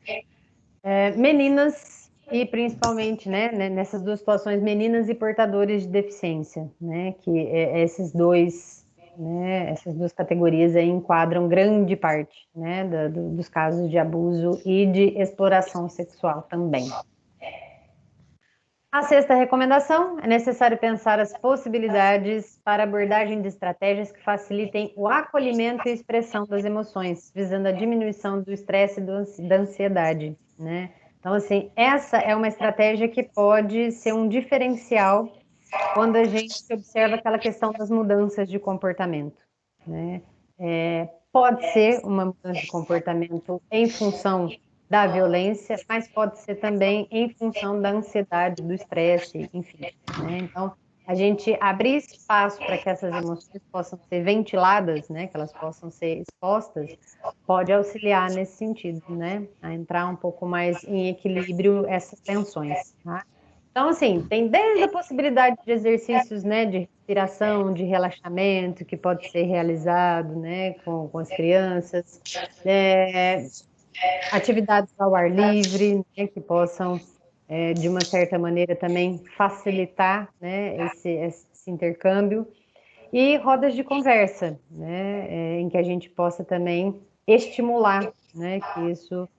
meninas e principalmente, né, nessas duas situações, meninas e portadores de deficiência, né, que esses dois, né, essas duas categorias aí enquadram grande parte, né, dos casos de abuso e de exploração sexual também. A sexta recomendação: é necessário pensar as possibilidades para abordagem de estratégias que facilitem o acolhimento e expressão das emoções, visando a diminuição do estresse e da ansiedade, né? Então, assim, essa é uma estratégia que pode ser um diferencial quando a gente observa aquela questão das mudanças de comportamento, né? Pode ser uma mudança de comportamento em função da violência, mas pode ser também em função da ansiedade, do estresse, enfim, né? Então, a gente abrir espaço para que essas emoções possam ser ventiladas, né? Que elas possam ser expostas, pode auxiliar nesse sentido, né? A entrar um pouco mais em equilíbrio essas tensões, tá? Então, assim, tem desde a possibilidade de exercícios, né, de respiração, de relaxamento, que pode ser realizado, né, com as crianças, atividades ao ar livre, né, que possam, de uma certa maneira, também facilitar, né, esse intercâmbio, e rodas de conversa, né, em que a gente possa também estimular, né, que isso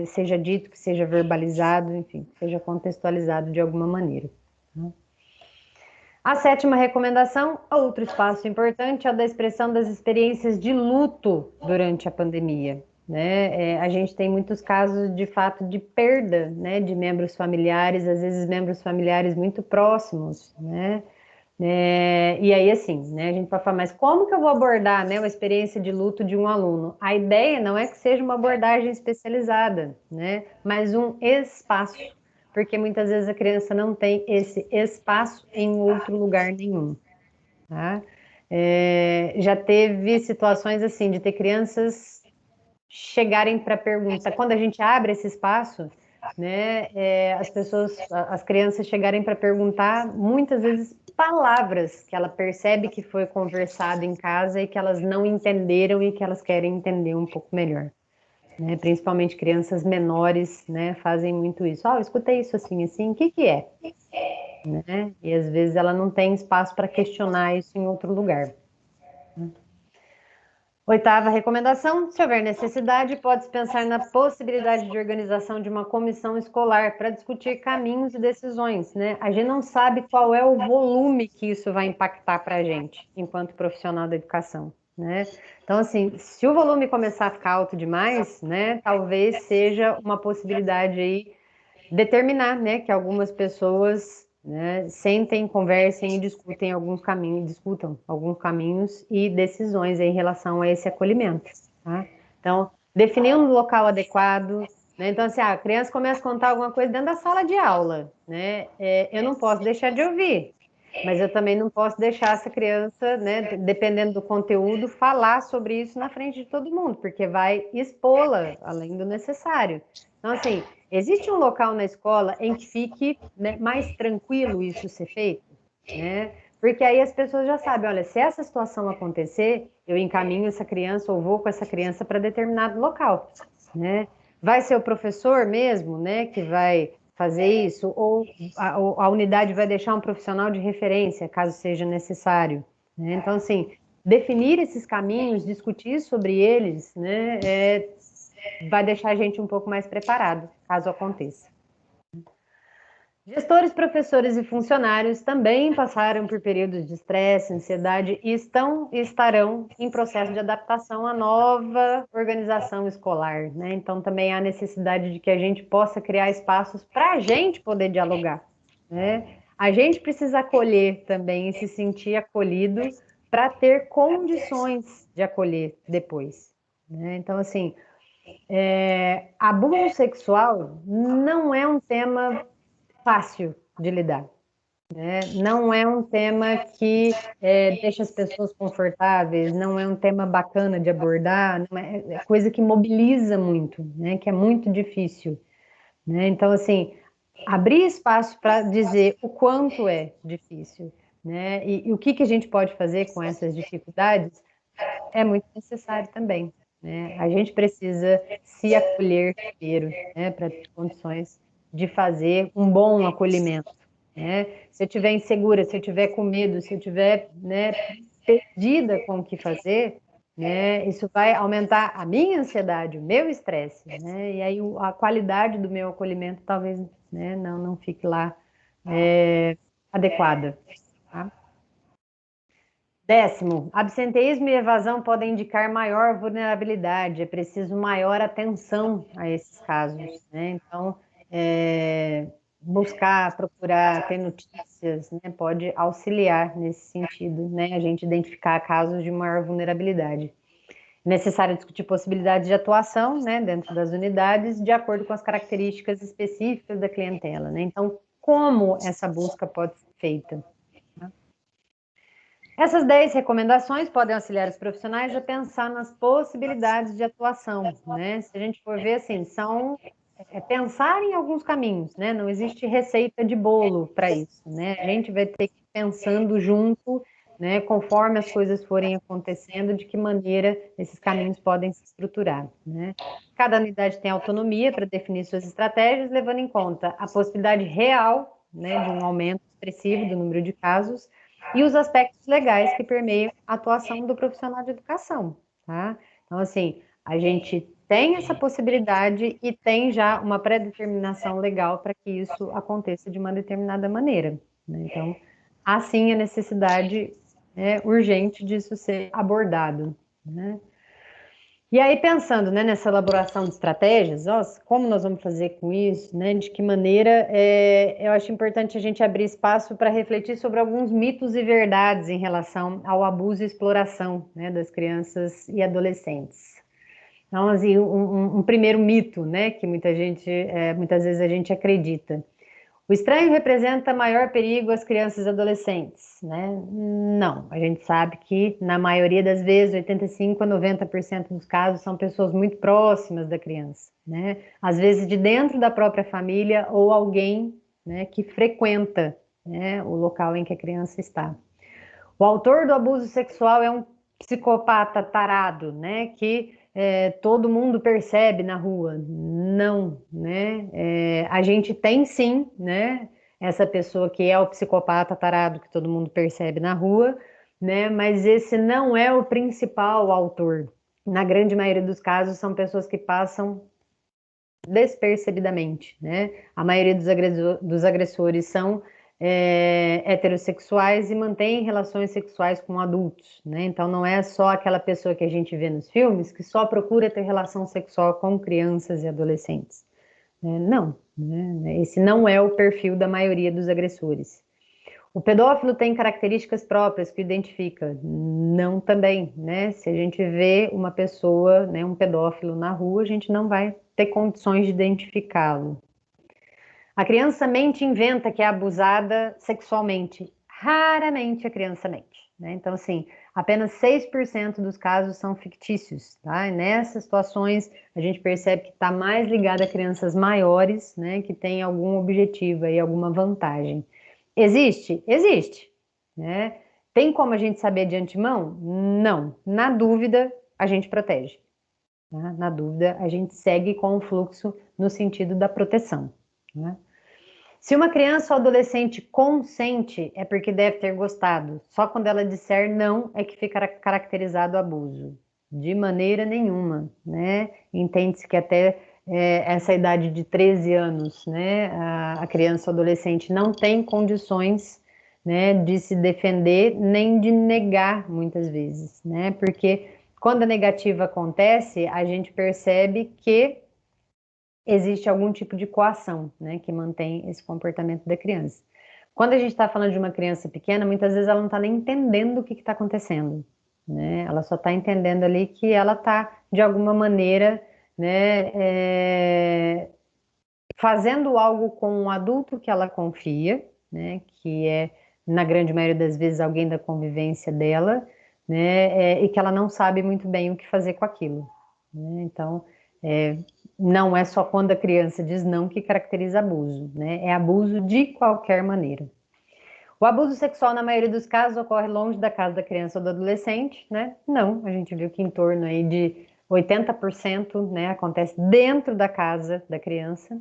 seja dito, que seja verbalizado, enfim, que seja contextualizado de alguma maneira. Né? A sétima recomendação, outro espaço importante, é o da expressão das experiências de luto durante a pandemia. Né? A gente tem muitos casos, de fato, de perda, né, de membros familiares, às vezes membros familiares muito próximos, né? E aí, assim, né, a gente pode falar, mas como que eu vou abordar, né, uma experiência de luto de um aluno? A ideia não é que seja uma abordagem especializada, né, mas um espaço, porque muitas vezes a criança não tem esse espaço em outro lugar nenhum, tá? Já teve situações assim, de ter crianças chegarem para perguntar, quando a gente abre esse espaço, né, as crianças chegarem para perguntar, muitas vezes, palavras que ela percebe que foi conversado em casa e que elas não entenderam e que elas querem entender um pouco melhor. Né? Principalmente crianças menores, né, fazem muito isso. Eu escutei isso assim, assim, o que que é? Né? E às vezes ela não tem espaço para questionar isso em outro lugar. Oitava recomendação: se houver necessidade, pode-se pensar na possibilidade de organização de uma comissão escolar para discutir caminhos e decisões, né? A gente não sabe qual é o volume que isso vai impactar para a gente, enquanto profissional da educação, né? Então, assim, se o volume começar a ficar alto demais, né, talvez seja uma possibilidade aí determinar, né, que algumas pessoas, né, sentem, conversem e discutam alguns caminhos e decisões em relação a esse acolhimento, tá? Então, definir um local adequado, né? Então, assim, a criança começa a contar alguma coisa dentro da sala de aula, né? Eu não posso deixar de ouvir, mas eu também não posso deixar essa criança, né, dependendo do conteúdo, falar sobre isso na frente de todo mundo, porque vai expô-la além do necessário. Então, assim, existe um local na escola em que fique, né, mais tranquilo isso ser feito, né? Porque aí as pessoas já sabem, olha, se essa situação acontecer, eu encaminho essa criança ou vou com essa criança para determinado local, né? Vai ser o professor mesmo, né, que vai fazer isso, ou a unidade vai deixar um profissional de referência, caso seja necessário, né? Então, assim, definir esses caminhos, discutir sobre eles, né, vai deixar a gente um pouco mais preparado, caso aconteça. Gestores, professores e funcionários também passaram por períodos de estresse, ansiedade e estarão em processo de adaptação à nova organização escolar, né? Então também há necessidade de que a gente possa criar espaços para a gente poder dialogar, né? A gente precisa acolher também e se sentir acolhido para ter condições de acolher depois, né? Então, assim, abuso sexual não é um tema fácil de lidar, né? Não é um tema que deixa as pessoas confortáveis, não é um tema bacana de abordar, não é coisa que mobiliza muito, né? Que é muito difícil, né? Então, assim, abrir espaço para dizer o quanto é difícil, né? E o que que a gente pode fazer com essas dificuldades é muito necessário também, né? A gente precisa se acolher primeiro, né? Para ter condições de fazer um bom acolhimento, né? Se eu estiver insegura, se eu estiver com medo, se eu estiver, né, perdida com o que fazer, né? Isso vai aumentar a minha ansiedade, o meu estresse, né? E aí a qualidade do meu acolhimento talvez, né, não fique lá adequada, tá? 10º, absenteísmo e evasão podem indicar maior vulnerabilidade, é preciso maior atenção a esses casos, né? Então, buscar, procurar, ter notícias, né, pode auxiliar nesse sentido, né? A gente identificar casos de maior vulnerabilidade. É necessário discutir possibilidades de atuação, né, dentro das unidades, de acordo com as características específicas da clientela, né? Então, como essa busca pode ser feita? Essas 10 recomendações podem auxiliar os profissionais a pensar nas possibilidades de atuação, né? Se a gente for ver, assim, são pensar em alguns caminhos, né? Não existe receita de bolo para isso, né? A gente vai ter que ir pensando junto, né? Conforme as coisas forem acontecendo, de que maneira esses caminhos podem se estruturar, né? Cada unidade tem autonomia para definir suas estratégias, levando em conta a possibilidade real, né, de um aumento expressivo do número de casos e os aspectos legais que permeiam a atuação do profissional de educação, tá? Então, assim, a gente tem essa possibilidade e tem já uma pré-determinação legal para que isso aconteça de uma determinada maneira, né? Então, há sim a necessidade, né, urgente disso ser abordado, né? E aí, pensando, né, nessa elaboração de estratégias, ó, como nós vamos fazer com isso, né, de que maneira, eu acho importante a gente abrir espaço para refletir sobre alguns mitos e verdades em relação ao abuso e exploração, né, das crianças e adolescentes. Então, assim, um primeiro mito, né, que muitas vezes a gente acredita. O estranho representa maior perigo às crianças e adolescentes, né? Não, a gente sabe que na maioria das vezes, 85 a 90% dos casos são pessoas muito próximas da criança, né? Às vezes de dentro da própria família ou alguém, né, que frequenta, né, o local em que a criança está. O autor do abuso sexual é um psicopata tarado, né, que todo mundo percebe na rua. Não, né? A gente tem sim, né, essa pessoa que é o psicopata tarado que todo mundo percebe na rua, né, mas esse não é o principal autor. Na grande maioria dos casos, são pessoas que passam despercebidamente, né? A maioria dos agressores são heterossexuais e mantêm relações sexuais com adultos, né? Então não é só aquela pessoa que a gente vê nos filmes que só procura ter relação sexual com crianças e adolescentes, né? Não, né? Esse não é o perfil da maioria dos agressores. O pedófilo tem características próprias que o identifica? Não também, né? Se a gente vê uma pessoa, né, um pedófilo na rua, a gente não vai ter condições de identificá-lo. A criança mente e inventa que é abusada sexualmente. Raramente a criança mente, né? Então, assim, apenas 6% dos casos são fictícios, tá? E nessas situações, a gente percebe que está mais ligado a crianças maiores, né, que têm algum objetivo e alguma vantagem. Existe? Existe, né? Tem como a gente saber de antemão? Não. Na dúvida, a gente protege, né? Na dúvida, a gente segue com o fluxo no sentido da proteção, né? Se uma criança ou adolescente consente, é porque deve ter gostado. Só quando ela disser não é que fica caracterizado o abuso. De maneira nenhuma, né? Entende-se que até essa idade de 13 anos, né, a criança ou adolescente não tem condições, né, de se defender nem de negar muitas vezes, né? Porque quando a negativa acontece, a gente percebe que existe algum tipo de coação, né, que mantém esse comportamento da criança. Quando a gente está falando de uma criança pequena, muitas vezes ela não está nem entendendo o que está acontecendo, né? Ela só está entendendo ali que ela está, de alguma maneira, né, fazendo algo com um adulto que ela confia, né, que é, na grande maioria das vezes, alguém da convivência dela, né, e que ela não sabe muito bem o que fazer com aquilo, né? Então, não é só quando a criança diz não que caracteriza abuso, né? É abuso de qualquer maneira. O abuso sexual, na maioria dos casos, ocorre longe da casa da criança ou do adolescente, né? Não, a gente viu que em torno aí de 80%, né, acontece dentro da casa da criança.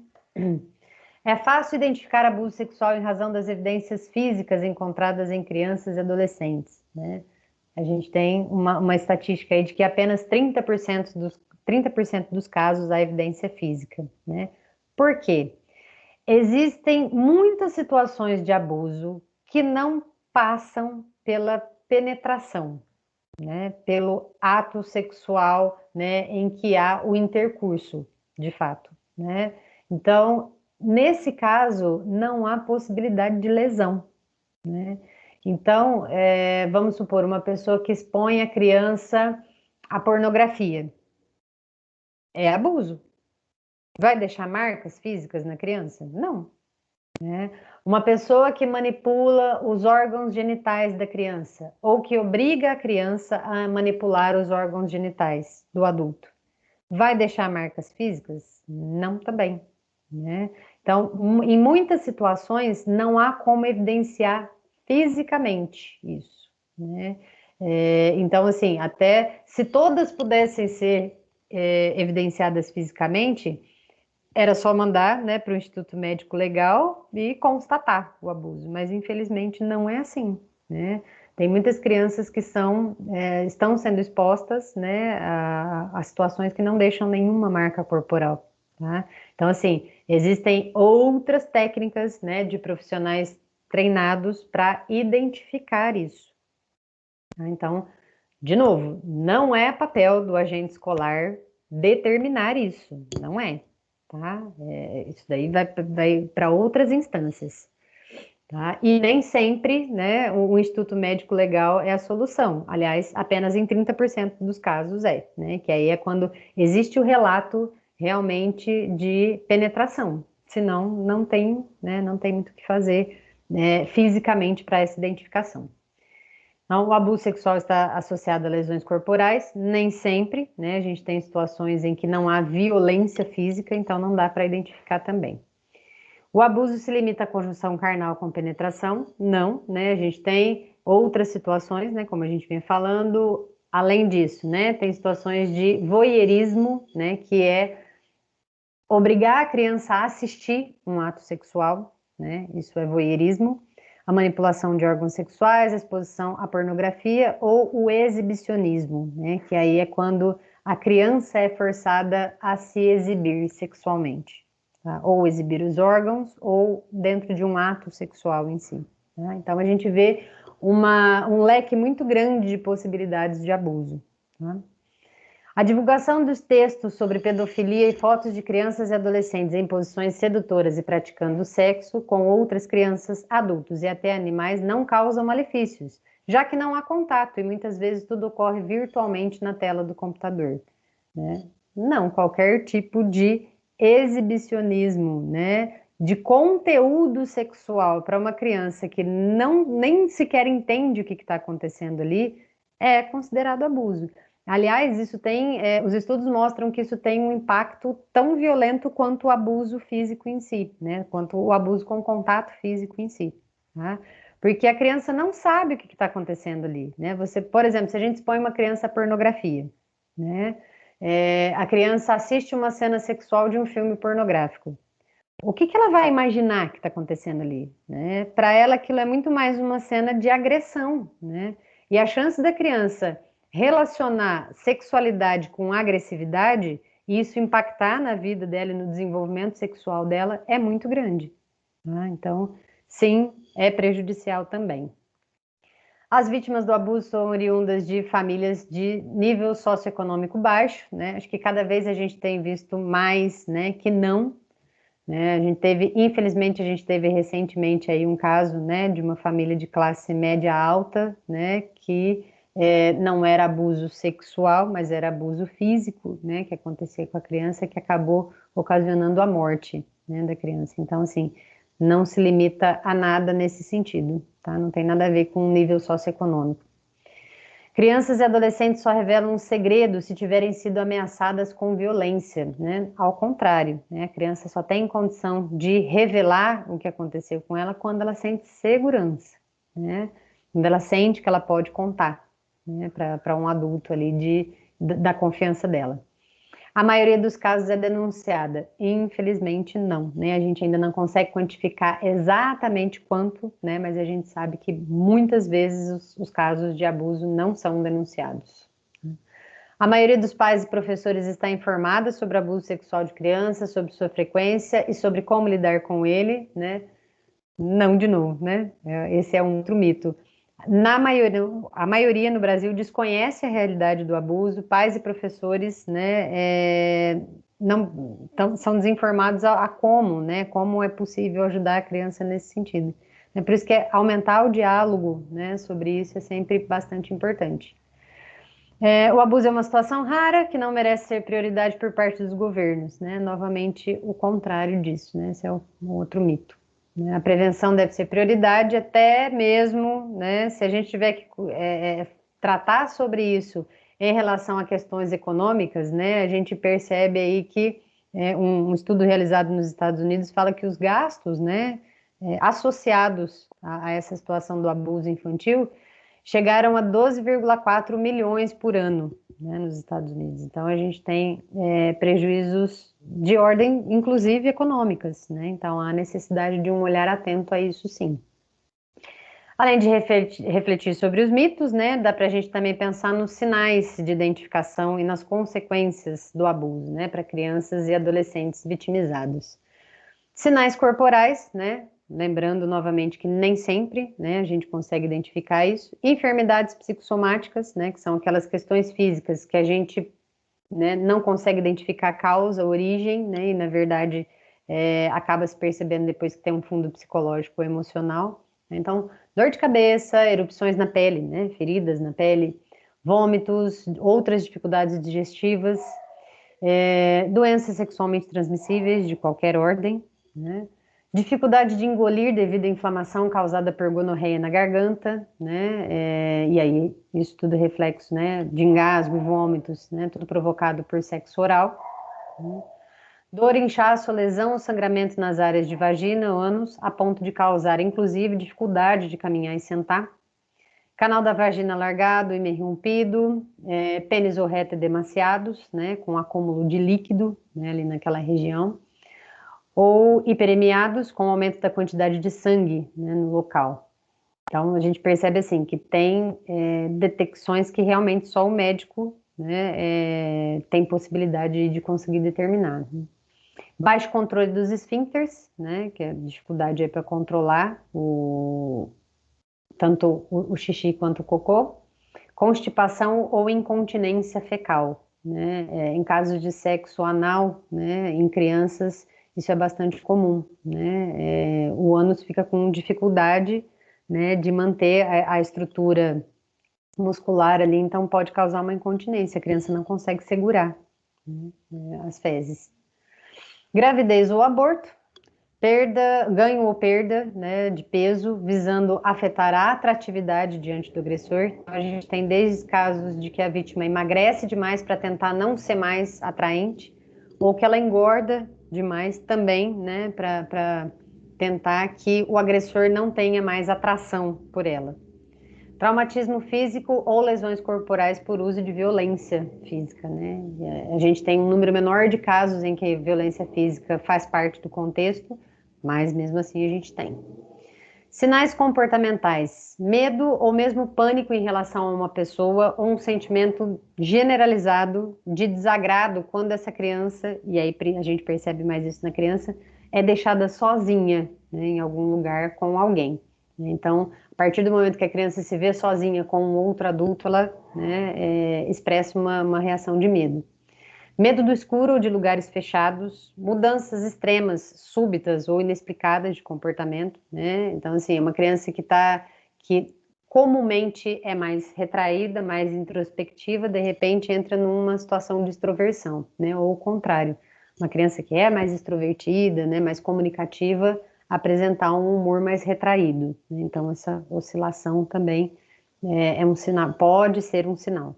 É fácil identificar abuso sexual em razão das evidências físicas encontradas em crianças e adolescentes, né? A gente tem uma estatística aí de que apenas 30% dos casos há evidência física, né? Por quê? Existem muitas situações de abuso que não passam pela penetração, né? Pelo ato sexual, né? Em que há o intercurso, de fato, né? Então, nesse caso, não há possibilidade de lesão, né? Então, vamos supor, uma pessoa que expõe a criança à pornografia. É abuso. Vai deixar marcas físicas na criança? Não. Né? Uma pessoa que manipula os órgãos genitais da criança ou que obriga a criança a manipular os órgãos genitais do adulto, vai deixar marcas físicas? Não também, né? Então, em muitas situações, não há como evidenciar fisicamente isso, né? Então, assim, até se todas pudessem ser evidenciadas fisicamente, era só mandar, né, para o Instituto Médico Legal e constatar o abuso, mas infelizmente não é assim, né? Tem muitas crianças que estão sendo expostas, né, a situações que não deixam nenhuma marca corporal, tá? Então, assim, existem outras técnicas, né, de profissionais treinados para identificar isso, tá? Então, de novo, não é papel do agente escolar determinar isso, não é, tá? Isso daí vai para outras instâncias, tá? E nem sempre, né, o Instituto Médico Legal é a solução. Aliás, apenas em 30% dos casos né? Que aí é quando existe o relato realmente de penetração. Senão, não tem, né, não tem muito o que fazer, né, fisicamente para essa identificação. Então, o abuso sexual está associado a lesões corporais, nem sempre, né? A gente tem situações em que não há violência física, então não dá para identificar também. O abuso se limita à conjunção carnal com penetração? Não, né? A gente tem outras situações, né? Como a gente vem falando, além disso, né? Tem situações de voyeurismo, né? Que é obrigar a criança a assistir um ato sexual, né? Isso é voyeurismo. A manipulação de órgãos sexuais, a exposição à pornografia ou o exibicionismo, né? Que aí é quando a criança é forçada a se exibir sexualmente, tá? Ou exibir os órgãos ou dentro de um ato sexual em si, tá? Então a gente vê um leque muito grande de possibilidades de abuso, tá? A divulgação dos textos sobre pedofilia e fotos de crianças e adolescentes em posições sedutoras e praticando sexo com outras crianças, adultos e até animais não causam malefícios, já que não há contato e muitas vezes tudo ocorre virtualmente na tela do computador, né? Não, qualquer tipo de exibicionismo, né, de conteúdo sexual para uma criança que nem sequer entende o que está acontecendo ali, é considerado abuso. Aliás, os estudos mostram que isso tem um impacto tão violento quanto o abuso físico em si, né? Quanto o abuso com contato físico em si, tá? Porque a criança não sabe o que está acontecendo ali, né? Por exemplo, se a gente expõe uma criança à pornografia, né? A criança assiste uma cena sexual de um filme pornográfico. O que ela vai imaginar que está acontecendo ali, né? Para ela, aquilo é muito mais uma cena de agressão, né? E a chance da criança relacionar sexualidade com agressividade e isso impactar na vida dela e no desenvolvimento sexual dela é muito grande, tá? Então, sim, é prejudicial também. As vítimas do abuso são oriundas de famílias de nível socioeconômico baixo, né? Acho que cada vez a gente tem visto mais, né, que não, né? Infelizmente, a gente teve recentemente aí um caso, né, de uma família de classe média alta, né, que não era abuso sexual, mas era abuso físico, né, que acontecia com a criança, que acabou ocasionando a morte, né, da criança. Então, assim, não se limita a nada nesse sentido, tá? Não tem nada a ver com o nível socioeconômico. Crianças e adolescentes só revelam um segredo se tiverem sido ameaçadas com violência, né? Ao contrário, né? A criança só tem condição de revelar o que aconteceu com ela quando ela sente segurança, né? Quando ela sente que ela pode contar, né? Para um adulto ali da confiança dela. A maioria dos casos é denunciada, infelizmente não, né? A gente ainda não consegue quantificar exatamente quanto, né? Mas a gente sabe que muitas vezes os casos de abuso não são denunciados. A maioria dos pais e professores está informada sobre abuso sexual de crianças, sobre sua frequência e sobre como lidar com ele, né? Não de novo, né? Esse é um outro mito. A maioria no Brasil desconhece a realidade do abuso, pais e professores, né, são desinformados a como, né, como é possível ajudar a criança nesse sentido. É por isso que aumentar o diálogo, né, sobre isso é sempre bastante importante. O abuso é uma situação rara que não merece ser prioridade por parte dos governos, né, novamente o contrário disso, né, esse é um outro mito. A prevenção deve ser prioridade, até mesmo, né, se a gente tiver que tratar sobre isso em relação a questões econômicas, né, a gente percebe aí que um estudo realizado nos Estados Unidos fala que os gastos, né, associados a essa situação do abuso infantil chegaram a 12,4 milhões por ano, né, nos Estados Unidos. Então, a gente tem prejuízos de ordem, inclusive, econômicas, né? Então, há necessidade de um olhar atento a isso, sim. Além de refletir sobre os mitos, né, dá para a gente também pensar nos sinais de identificação e nas consequências do abuso, né, para crianças e adolescentes vitimizados. Sinais corporais, né? Lembrando novamente que nem sempre, né, a gente consegue identificar isso. Enfermidades psicossomáticas, né, que são aquelas questões físicas que a gente, né, não consegue identificar a causa, a origem, né, e na verdade acaba se percebendo depois que tem um fundo psicológico ou emocional. Então, dor de cabeça, erupções na pele, né, feridas na pele, vômitos, outras dificuldades digestivas, doenças sexualmente transmissíveis de qualquer ordem, né? Dificuldade de engolir devido à inflamação causada por gonorreia na garganta, né? E aí isso tudo é reflexo, né, de engasgo, vômitos, né, tudo provocado por sexo oral. Né? Dor, inchaço, lesão ou sangramento nas áreas de vagina, ânus, a ponto de causar, inclusive, dificuldade de caminhar e sentar. Canal da vagina alargado e meio rompido, pênis ou reto demasiados, né, com acúmulo de líquido, né, ali naquela região, ou hiperemiados, com aumento da quantidade de sangue, né, no local. Então, a gente percebe assim que tem detecções que realmente só o médico, né, tem possibilidade de conseguir determinar. Baixo controle dos esfíncteres, né, que é a dificuldade para controlar tanto o xixi quanto o cocô, constipação ou incontinência fecal, né? Em casos de sexo anal, né, em crianças, isso é bastante comum, né? O ânus fica com dificuldade, né, de manter a estrutura muscular ali, então pode causar uma incontinência, a criança não consegue segurar, né, as fezes. Gravidez ou aborto, ganho ou perda, né, de peso, visando afetar a atratividade diante do agressor. Então, a gente tem desde casos de que a vítima emagrece demais para tentar não ser mais atraente, ou que ela engorda demais também, né, para tentar que o agressor não tenha mais atração por ela. Traumatismo físico ou lesões corporais por uso de violência física, né? A gente tem um número menor de casos em que violência física faz parte do contexto, mas mesmo assim a gente tem. Sinais comportamentais: medo ou mesmo pânico em relação a uma pessoa, ou um sentimento generalizado de desagrado quando essa criança, e aí a gente percebe mais isso na criança, é deixada sozinha, né, em algum lugar com alguém. Então, a partir do momento que a criança se vê sozinha com um outro adulto, ela, né, expressa uma reação de medo. Medo do escuro ou de lugares fechados, mudanças extremas, súbitas ou inexplicadas de comportamento, né? Então, assim, é uma criança que comumente é mais retraída, mais introspectiva, de repente entra numa situação de extroversão, né? Ou o contrário, uma criança que é mais extrovertida, né, mais comunicativa, apresentar um humor mais retraído. Então, essa oscilação também é um sinal, pode ser um sinal.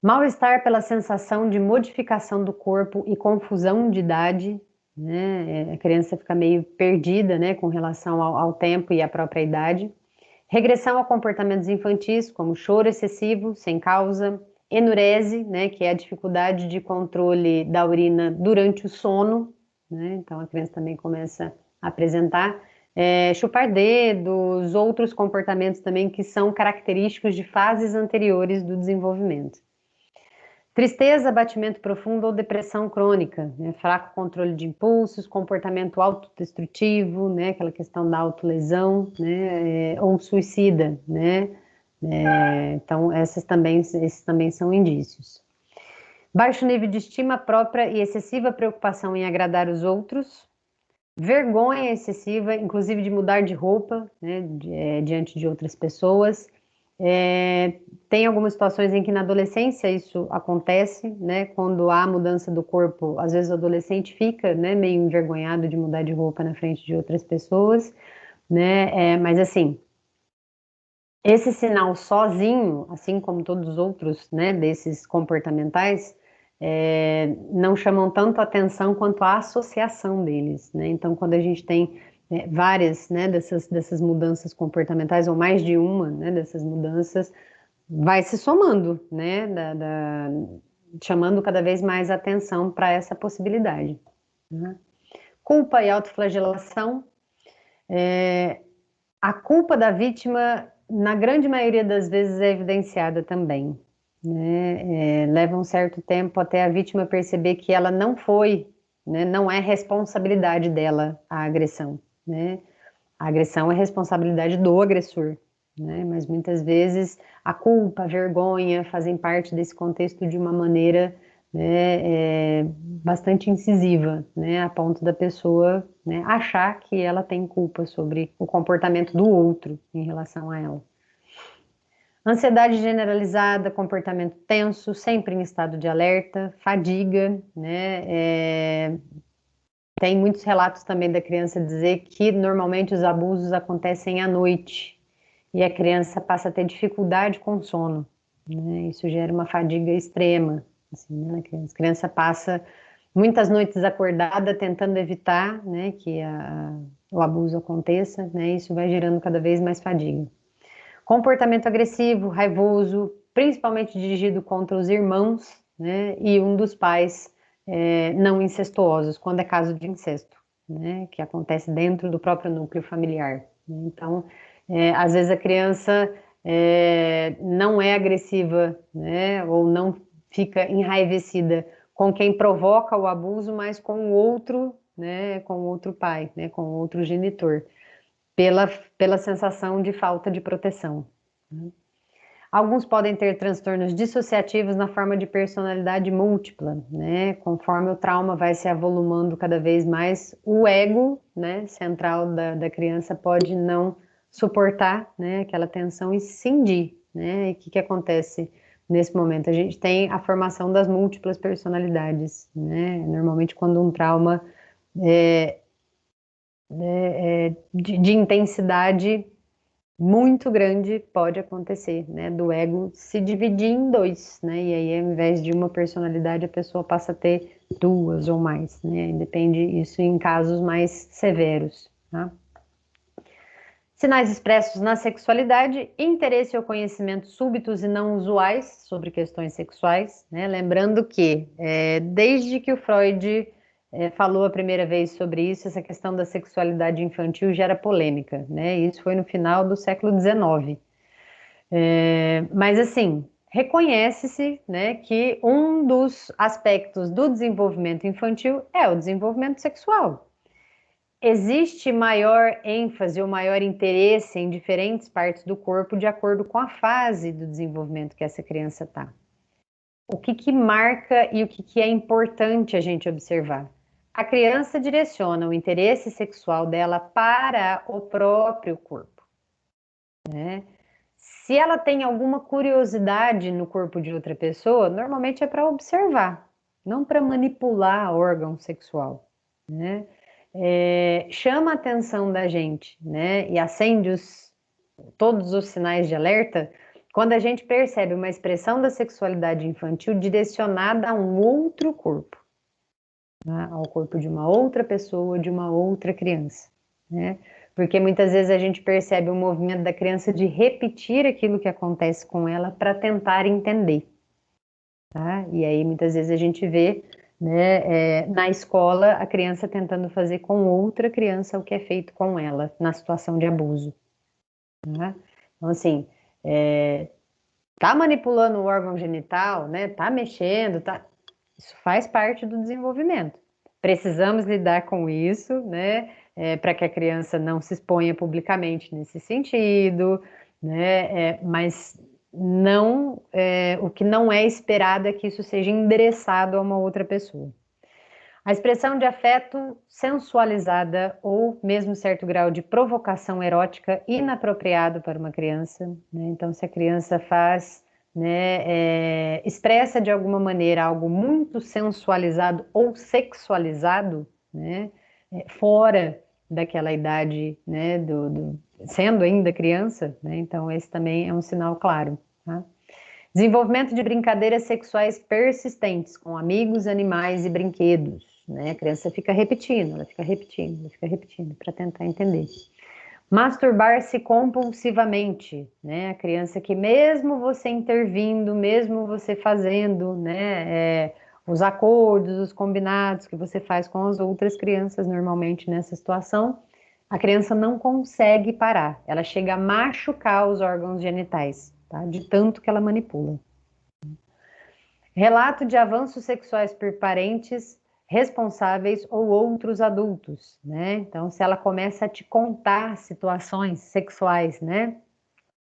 Mal-estar pela sensação de modificação do corpo e confusão de idade, né? A criança fica meio perdida, né, com relação ao tempo e à própria idade. Regressão a comportamentos infantis, como choro excessivo, sem causa, enurese, né, que é a dificuldade de controle da urina durante o sono, né? Então a criança também começa a apresentar. Chupar dedos, outros comportamentos também que são característicos de fases anteriores do desenvolvimento. Tristeza, abatimento profundo ou depressão crônica, né? Fraco controle de impulsos, comportamento autodestrutivo, né? Aquela questão da autolesão, né? Ou suicida, né? Então, esses também são indícios. Baixo nível de estima própria e excessiva preocupação em agradar os outros. Vergonha excessiva, inclusive de mudar de roupa, né? Diante de outras pessoas. Tem algumas situações em que na adolescência isso acontece, né? Quando há mudança do corpo, às vezes o adolescente fica, né, meio envergonhado de mudar de roupa na frente de outras pessoas, né? Mas assim, esse sinal sozinho, assim como todos os outros, né, desses comportamentais, não chamam tanto atenção quanto a associação deles, né? Então, quando a gente tem várias, né, dessas mudanças comportamentais, ou mais de uma, né, dessas mudanças, vai se somando, né, chamando cada vez mais atenção para essa possibilidade, né? Culpa e autoflagelação. A culpa da vítima, na grande maioria das vezes, é evidenciada também, né? Leva um certo tempo até a vítima perceber que ela não foi, né, não é responsabilidade dela a agressão, né? A agressão é responsabilidade do agressor, né? Mas muitas vezes a culpa, a vergonha fazem parte desse contexto de uma maneira, né, bastante incisiva, né? A ponto da pessoa, né, achar que ela tem culpa sobre o comportamento do outro em relação a ela. Ansiedade generalizada, comportamento tenso, sempre em estado de alerta, fadiga, né? Tem muitos relatos também da criança dizer que normalmente os abusos acontecem à noite e a criança passa a ter dificuldade com o sono, né? Isso gera uma fadiga extrema, assim, né? A criança passa muitas noites acordada tentando evitar, né, que o abuso aconteça, né? Isso vai gerando cada vez mais fadiga. Comportamento agressivo, raivoso, principalmente dirigido contra os irmãos, né, e um dos pais não incestuosos, quando é caso de incesto, né, que acontece dentro do próprio núcleo familiar. Então, às vezes a criança não é agressiva, né, ou não fica enraivecida com quem provoca o abuso, mas com o outro, né, com o outro pai, né, com o outro genitor, pela sensação de falta de proteção. Alguns podem ter transtornos dissociativos na forma de personalidade múltipla, né? Conforme o trauma vai se avolumando cada vez mais, o ego, né, central da criança pode não suportar, né, aquela tensão e cindir, né? E o que acontece nesse momento? A gente tem a formação das múltiplas personalidades, né? Normalmente quando um trauma de intensidade muito grande pode acontecer, né, do ego se dividir em dois, né, e aí ao invés de uma personalidade a pessoa passa a ter duas ou mais, né, depende isso em casos mais severos, tá? Sinais expressos na sexualidade, interesse ou conhecimento súbitos e não usuais sobre questões sexuais, né, lembrando que desde que o Freud falou a primeira vez sobre isso, essa questão da sexualidade infantil gera polêmica, né? Isso foi no final do século XIX. Mas assim, reconhece-se, né, que um dos aspectos do desenvolvimento infantil é o desenvolvimento sexual. Existe maior ênfase ou maior interesse em diferentes partes do corpo de acordo com a fase do desenvolvimento que essa criança está. O que marca e o que é importante a gente observar? A criança direciona o interesse sexual dela para o próprio corpo, né? Se ela tem alguma curiosidade no corpo de outra pessoa, normalmente é para observar, não para manipular órgão sexual, né? chama a atenção da gente, né? E acende todos os sinais de alerta quando a gente percebe uma expressão da sexualidade infantil direcionada a um outro corpo, né? Ao corpo de uma outra pessoa, de uma outra criança, né? Porque muitas vezes a gente percebe o movimento da criança de repetir aquilo que acontece com ela para tentar entender, tá? E aí muitas vezes a gente vê, né, na escola a criança tentando fazer com outra criança o que é feito com ela na situação de abuso, né? Então assim, tá manipulando o órgão genital, né? Tá mexendo, tá? Isso faz parte do desenvolvimento. Precisamos lidar com isso, né? Para que a criança não se exponha publicamente nesse sentido, né? Mas não, o que não é esperado é que isso seja endereçado a uma outra pessoa. A expressão de afeto sensualizada ou mesmo certo grau de provocação erótica inapropriado para uma criança, né? Então, se a criança faz, né, expressa de alguma maneira algo muito sensualizado ou sexualizado, né, fora daquela idade, né, sendo ainda criança, né? Então, esse também é um sinal claro, tá? Desenvolvimento de brincadeiras sexuais persistentes com amigos, animais e brinquedos, né? A criança fica repetindo, ela fica repetindo para tentar entender. Masturbar-se compulsivamente, né? A criança que mesmo você intervindo, mesmo você fazendo, né, os acordos, os combinados que você faz com as outras crianças normalmente nessa situação, a criança não consegue parar, ela chega a machucar os órgãos genitais, tá? De tanto que ela manipula. Relato de avanços sexuais por parentes responsáveis ou outros adultos, né? Então, se ela começa a te contar situações sexuais, né,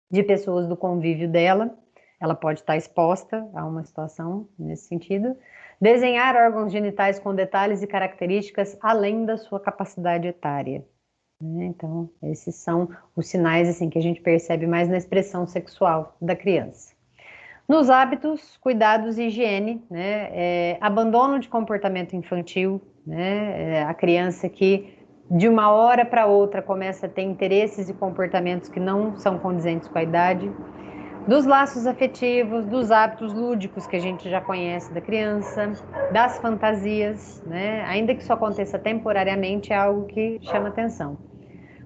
de pessoas do convívio dela, ela pode estar exposta a uma situação nesse sentido. Desenhar órgãos genitais com detalhes e características além da sua capacidade etária, né? Então, esses são os sinais assim que a gente percebe mais na expressão sexual da criança. Nos hábitos, cuidados e higiene, né? Abandono de comportamento infantil, né? A criança que de uma hora para outra começa a ter interesses e comportamentos que não são condizentes com a idade. Dos laços afetivos, dos hábitos lúdicos que a gente já conhece da criança, das fantasias, né? Ainda que isso aconteça temporariamente, é algo que chama atenção.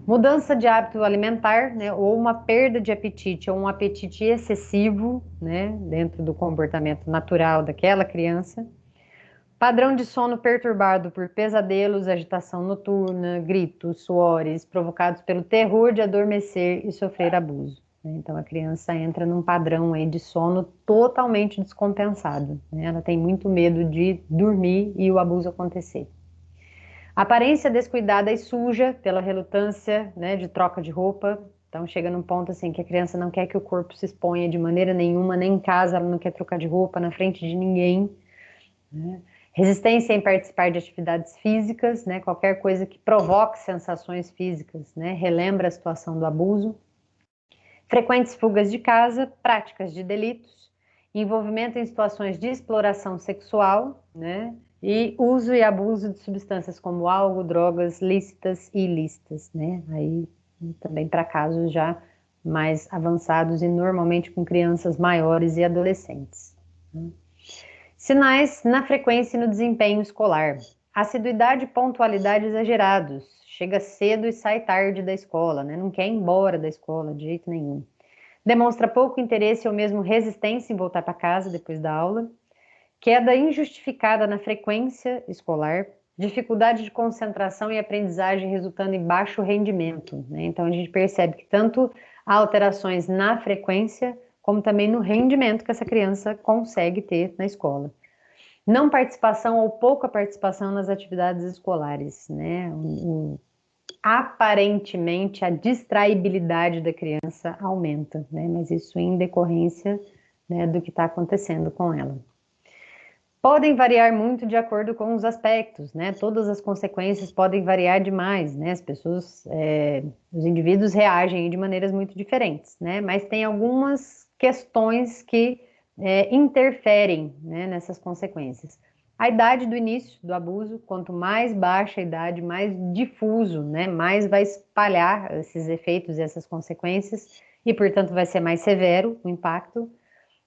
Mudança de hábito alimentar, né, ou uma perda de apetite, ou um apetite excessivo, né, dentro do comportamento natural daquela criança. Padrão de sono perturbado por pesadelos, agitação noturna, gritos, suores, provocados pelo terror de adormecer e sofrer abuso, né? Então a criança entra num padrão aí de sono totalmente descompensado, né? Ela tem muito medo de dormir e o abuso acontecer. Aparência descuidada e suja pela relutância, né, de troca de roupa. Então chega num ponto assim que a criança não quer que o corpo se exponha de maneira nenhuma, nem em casa ela não quer trocar de roupa na frente de ninguém, né? Resistência em participar de atividades físicas, né, qualquer coisa que provoque sensações físicas, né, relembra a situação do abuso. Frequentes fugas de casa, práticas de delitos, envolvimento em situações de exploração sexual, né, e uso e abuso de substâncias como álcool, drogas lícitas e ilícitas, né? Aí também para casos já mais avançados e normalmente com crianças maiores e adolescentes, né? Sinais na frequência e no desempenho escolar. Assiduidade e pontualidade exagerados. Chega cedo e sai tarde da escola, né? Não quer ir embora da escola de jeito nenhum. Demonstra pouco interesse ou mesmo resistência em voltar para casa depois da aula. Queda injustificada na frequência escolar, dificuldade de concentração e aprendizagem resultando em baixo rendimento, né? Então a gente percebe que tanto há alterações na frequência, como também no rendimento que essa criança consegue ter na escola. Não participação ou pouca participação nas atividades escolares, né? Aparentemente a distraibilidade da criança aumenta, né? Mas isso em decorrência, né, do que está acontecendo com ela. Podem variar muito de acordo com os aspectos, né? Todas as consequências podem variar demais, né? As pessoas, os indivíduos reagem de maneiras muito diferentes, né? Mas tem algumas questões que interferem, né, nessas consequências. A idade do início do abuso, quanto mais baixa a idade, mais difuso, né? Mais vai espalhar esses efeitos e essas consequências e, portanto, vai ser mais severo o impacto.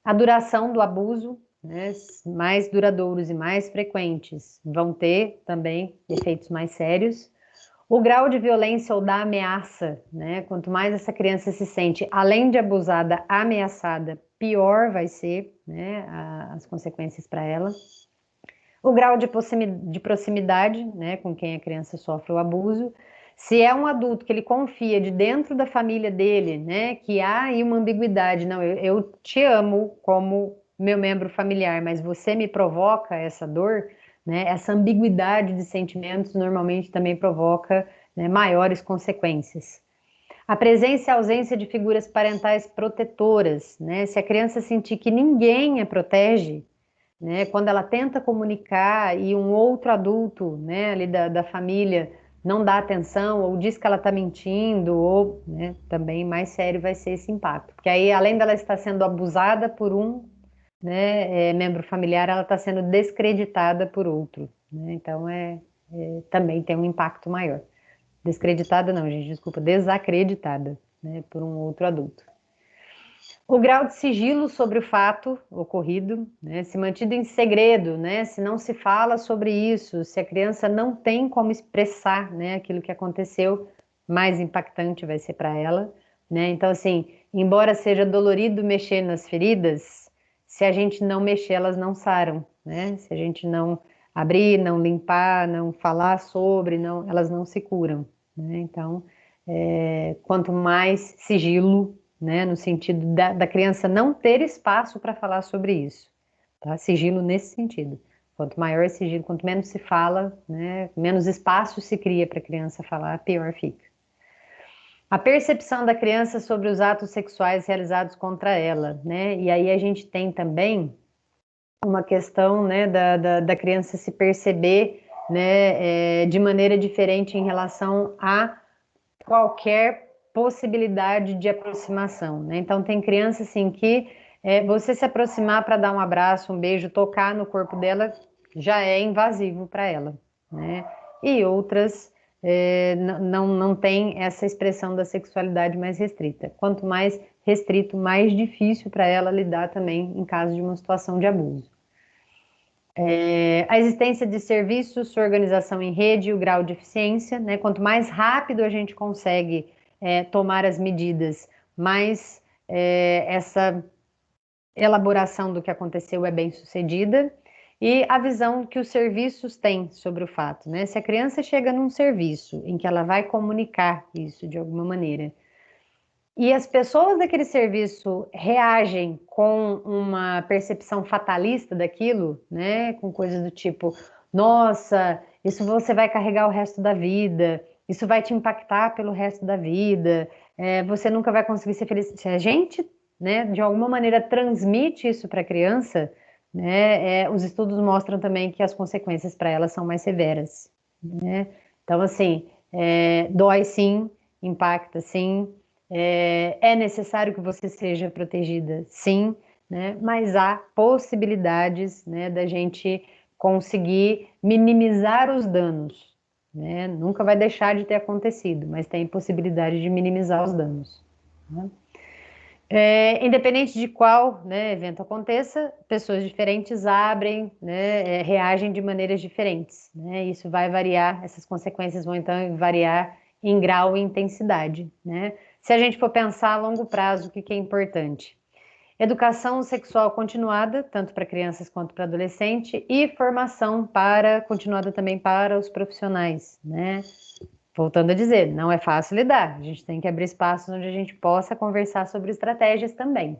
A duração do abuso, né? Mais duradouros e mais frequentes vão ter também efeitos mais sérios. O grau de violência ou da ameaça, né? Quanto mais essa criança se sente, além de abusada, ameaçada, pior vai ser, né? As consequências para ela. O grau de proximidade, né, com quem a criança sofre o abuso. Se é um adulto que ele confia de dentro da família dele, né, que há aí uma ambiguidade, não, eu te amo como meu membro familiar, mas você me provoca essa dor, né, essa ambiguidade de sentimentos normalmente também provoca, né, maiores consequências. A presença e ausência de figuras parentais protetoras, né, se a criança sentir que ninguém a protege, né? Quando ela tenta comunicar e um outro adulto, né, ali da família não dá atenção ou diz que ela está mentindo, ou, né, também mais sério vai ser esse impacto. Porque aí, além dela estar sendo abusada por um, né, membro familiar, ela está sendo descreditada por outro. Né? Então, também tem um impacto maior. Descreditada não, gente, desculpa, desacreditada, né, por um outro adulto. O grau de sigilo sobre o fato ocorrido, né, se mantido em segredo, né, se não se fala sobre isso, se a criança não tem como expressar, né, aquilo que aconteceu, mais impactante vai ser para ela. Né? Então, assim, embora seja dolorido mexer nas feridas, se a gente não mexer, elas não saram. Né? Se a gente não abrir, não limpar, não falar sobre, não, elas não se curam. Né? Então, quanto mais sigilo, né, no sentido da criança não ter espaço para falar sobre isso, tá? Sigilo nesse sentido. Quanto maior o sigilo, quanto menos se fala, né, menos espaço se cria para a criança falar, pior fica. A percepção da criança sobre os atos sexuais realizados contra ela, né, e aí a gente tem também uma questão, né, da criança se perceber, né, de maneira diferente em relação a qualquer possibilidade de aproximação, né? Então tem criança assim que você se aproximar para dar um abraço, um beijo, tocar no corpo dela já é invasivo para ela, né? E outras não tem essa expressão da sexualidade mais restrita. Quanto mais restrito, mais difícil para ela lidar também em caso de uma situação de abuso. A existência de serviços, sua organização em rede, o grau de eficiência, né? Quanto mais rápido a gente consegue tomar as medidas, mais essa elaboração do que aconteceu é bem sucedida. E a visão que os serviços têm sobre o fato, né? Se a criança chega num serviço em que ela vai comunicar isso de alguma maneira, e as pessoas daquele serviço reagem com uma percepção fatalista daquilo, né? Com coisas do tipo, nossa, isso você vai carregar o resto da vida, isso vai te impactar pelo resto da vida, você nunca vai conseguir ser feliz. Se a gente, né, de alguma maneira transmite isso para a criança, né, os estudos mostram também que as consequências para ela são mais severas. Né? Então, assim, dói sim, impacta sim, é necessário que você seja protegida, sim, né? Mas há possibilidades, né, da gente conseguir minimizar os danos, né? Nunca vai deixar de ter acontecido, mas tem possibilidade de minimizar os danos. Né? Independente de qual, né, evento aconteça, pessoas diferentes abrem, né, reagem de maneiras diferentes. Né? Isso vai variar, essas consequências vão então variar em grau e intensidade. Né? Se a gente for pensar a longo prazo, o que é importante? Educação sexual continuada, tanto para crianças quanto para adolescente, e formação continuada também para os profissionais, né? Voltando a dizer, não é fácil lidar, a gente tem que abrir espaços onde a gente possa conversar sobre estratégias também.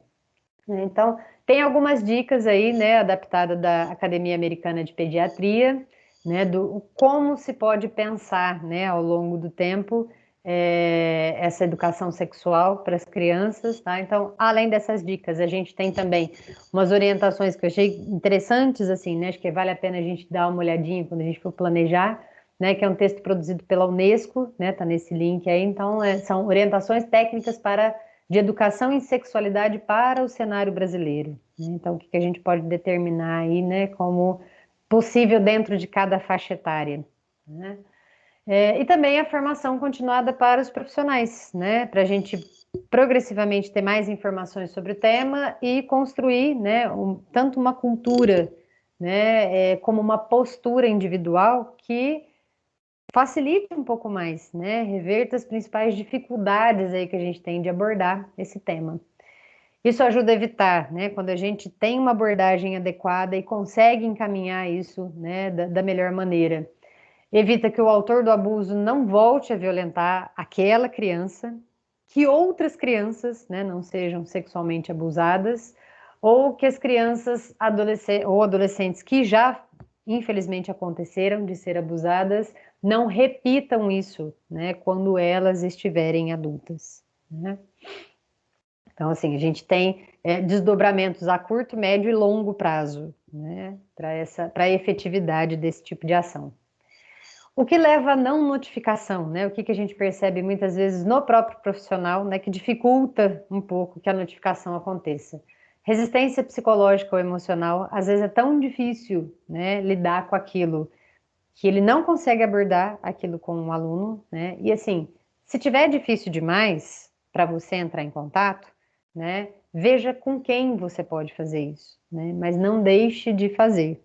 Então, tem algumas dicas aí, né, adaptada da Academia Americana de Pediatria, né, do como se pode pensar, né, ao longo do tempo, essa educação sexual para as crianças, tá? Então, além dessas dicas, a gente tem também umas orientações que eu achei interessantes, assim, né, acho que vale a pena a gente dar uma olhadinha quando a gente for planejar, né, que é um texto produzido pela Unesco, né, tá nesse link aí, então são orientações técnicas de educação em sexualidade para o cenário brasileiro. Né? Então, o que a gente pode determinar aí, né, como possível dentro de cada faixa etária, né? E também a formação continuada para os profissionais, né? Para a gente progressivamente ter mais informações sobre o tema e construir, né, tanto uma cultura, né, como uma postura individual que facilite um pouco mais, né, reverta as principais dificuldades aí que a gente tem de abordar esse tema. Isso ajuda a evitar, né, quando a gente tem uma abordagem adequada e consegue encaminhar isso, né, da melhor maneira. Evita que o autor do abuso não volte a violentar aquela criança, que outras crianças, né, não sejam sexualmente abusadas, ou que as crianças ou adolescentes que já, infelizmente, aconteceram de ser abusadas, não repitam isso, né, quando elas estiverem adultas, né? Então, assim, a gente tem desdobramentos a curto, médio e longo prazo, né, para a efetividade desse tipo de ação. O que leva à não notificação, né? O que a gente percebe muitas vezes no próprio profissional, né? Que dificulta um pouco que a notificação aconteça. Resistência psicológica ou emocional, às vezes é tão difícil, né, lidar com aquilo, que ele não consegue abordar aquilo com um aluno, né? E assim, se tiver difícil demais para você entrar em contato, né? Veja com quem você pode fazer isso, né? Mas não deixe de fazer.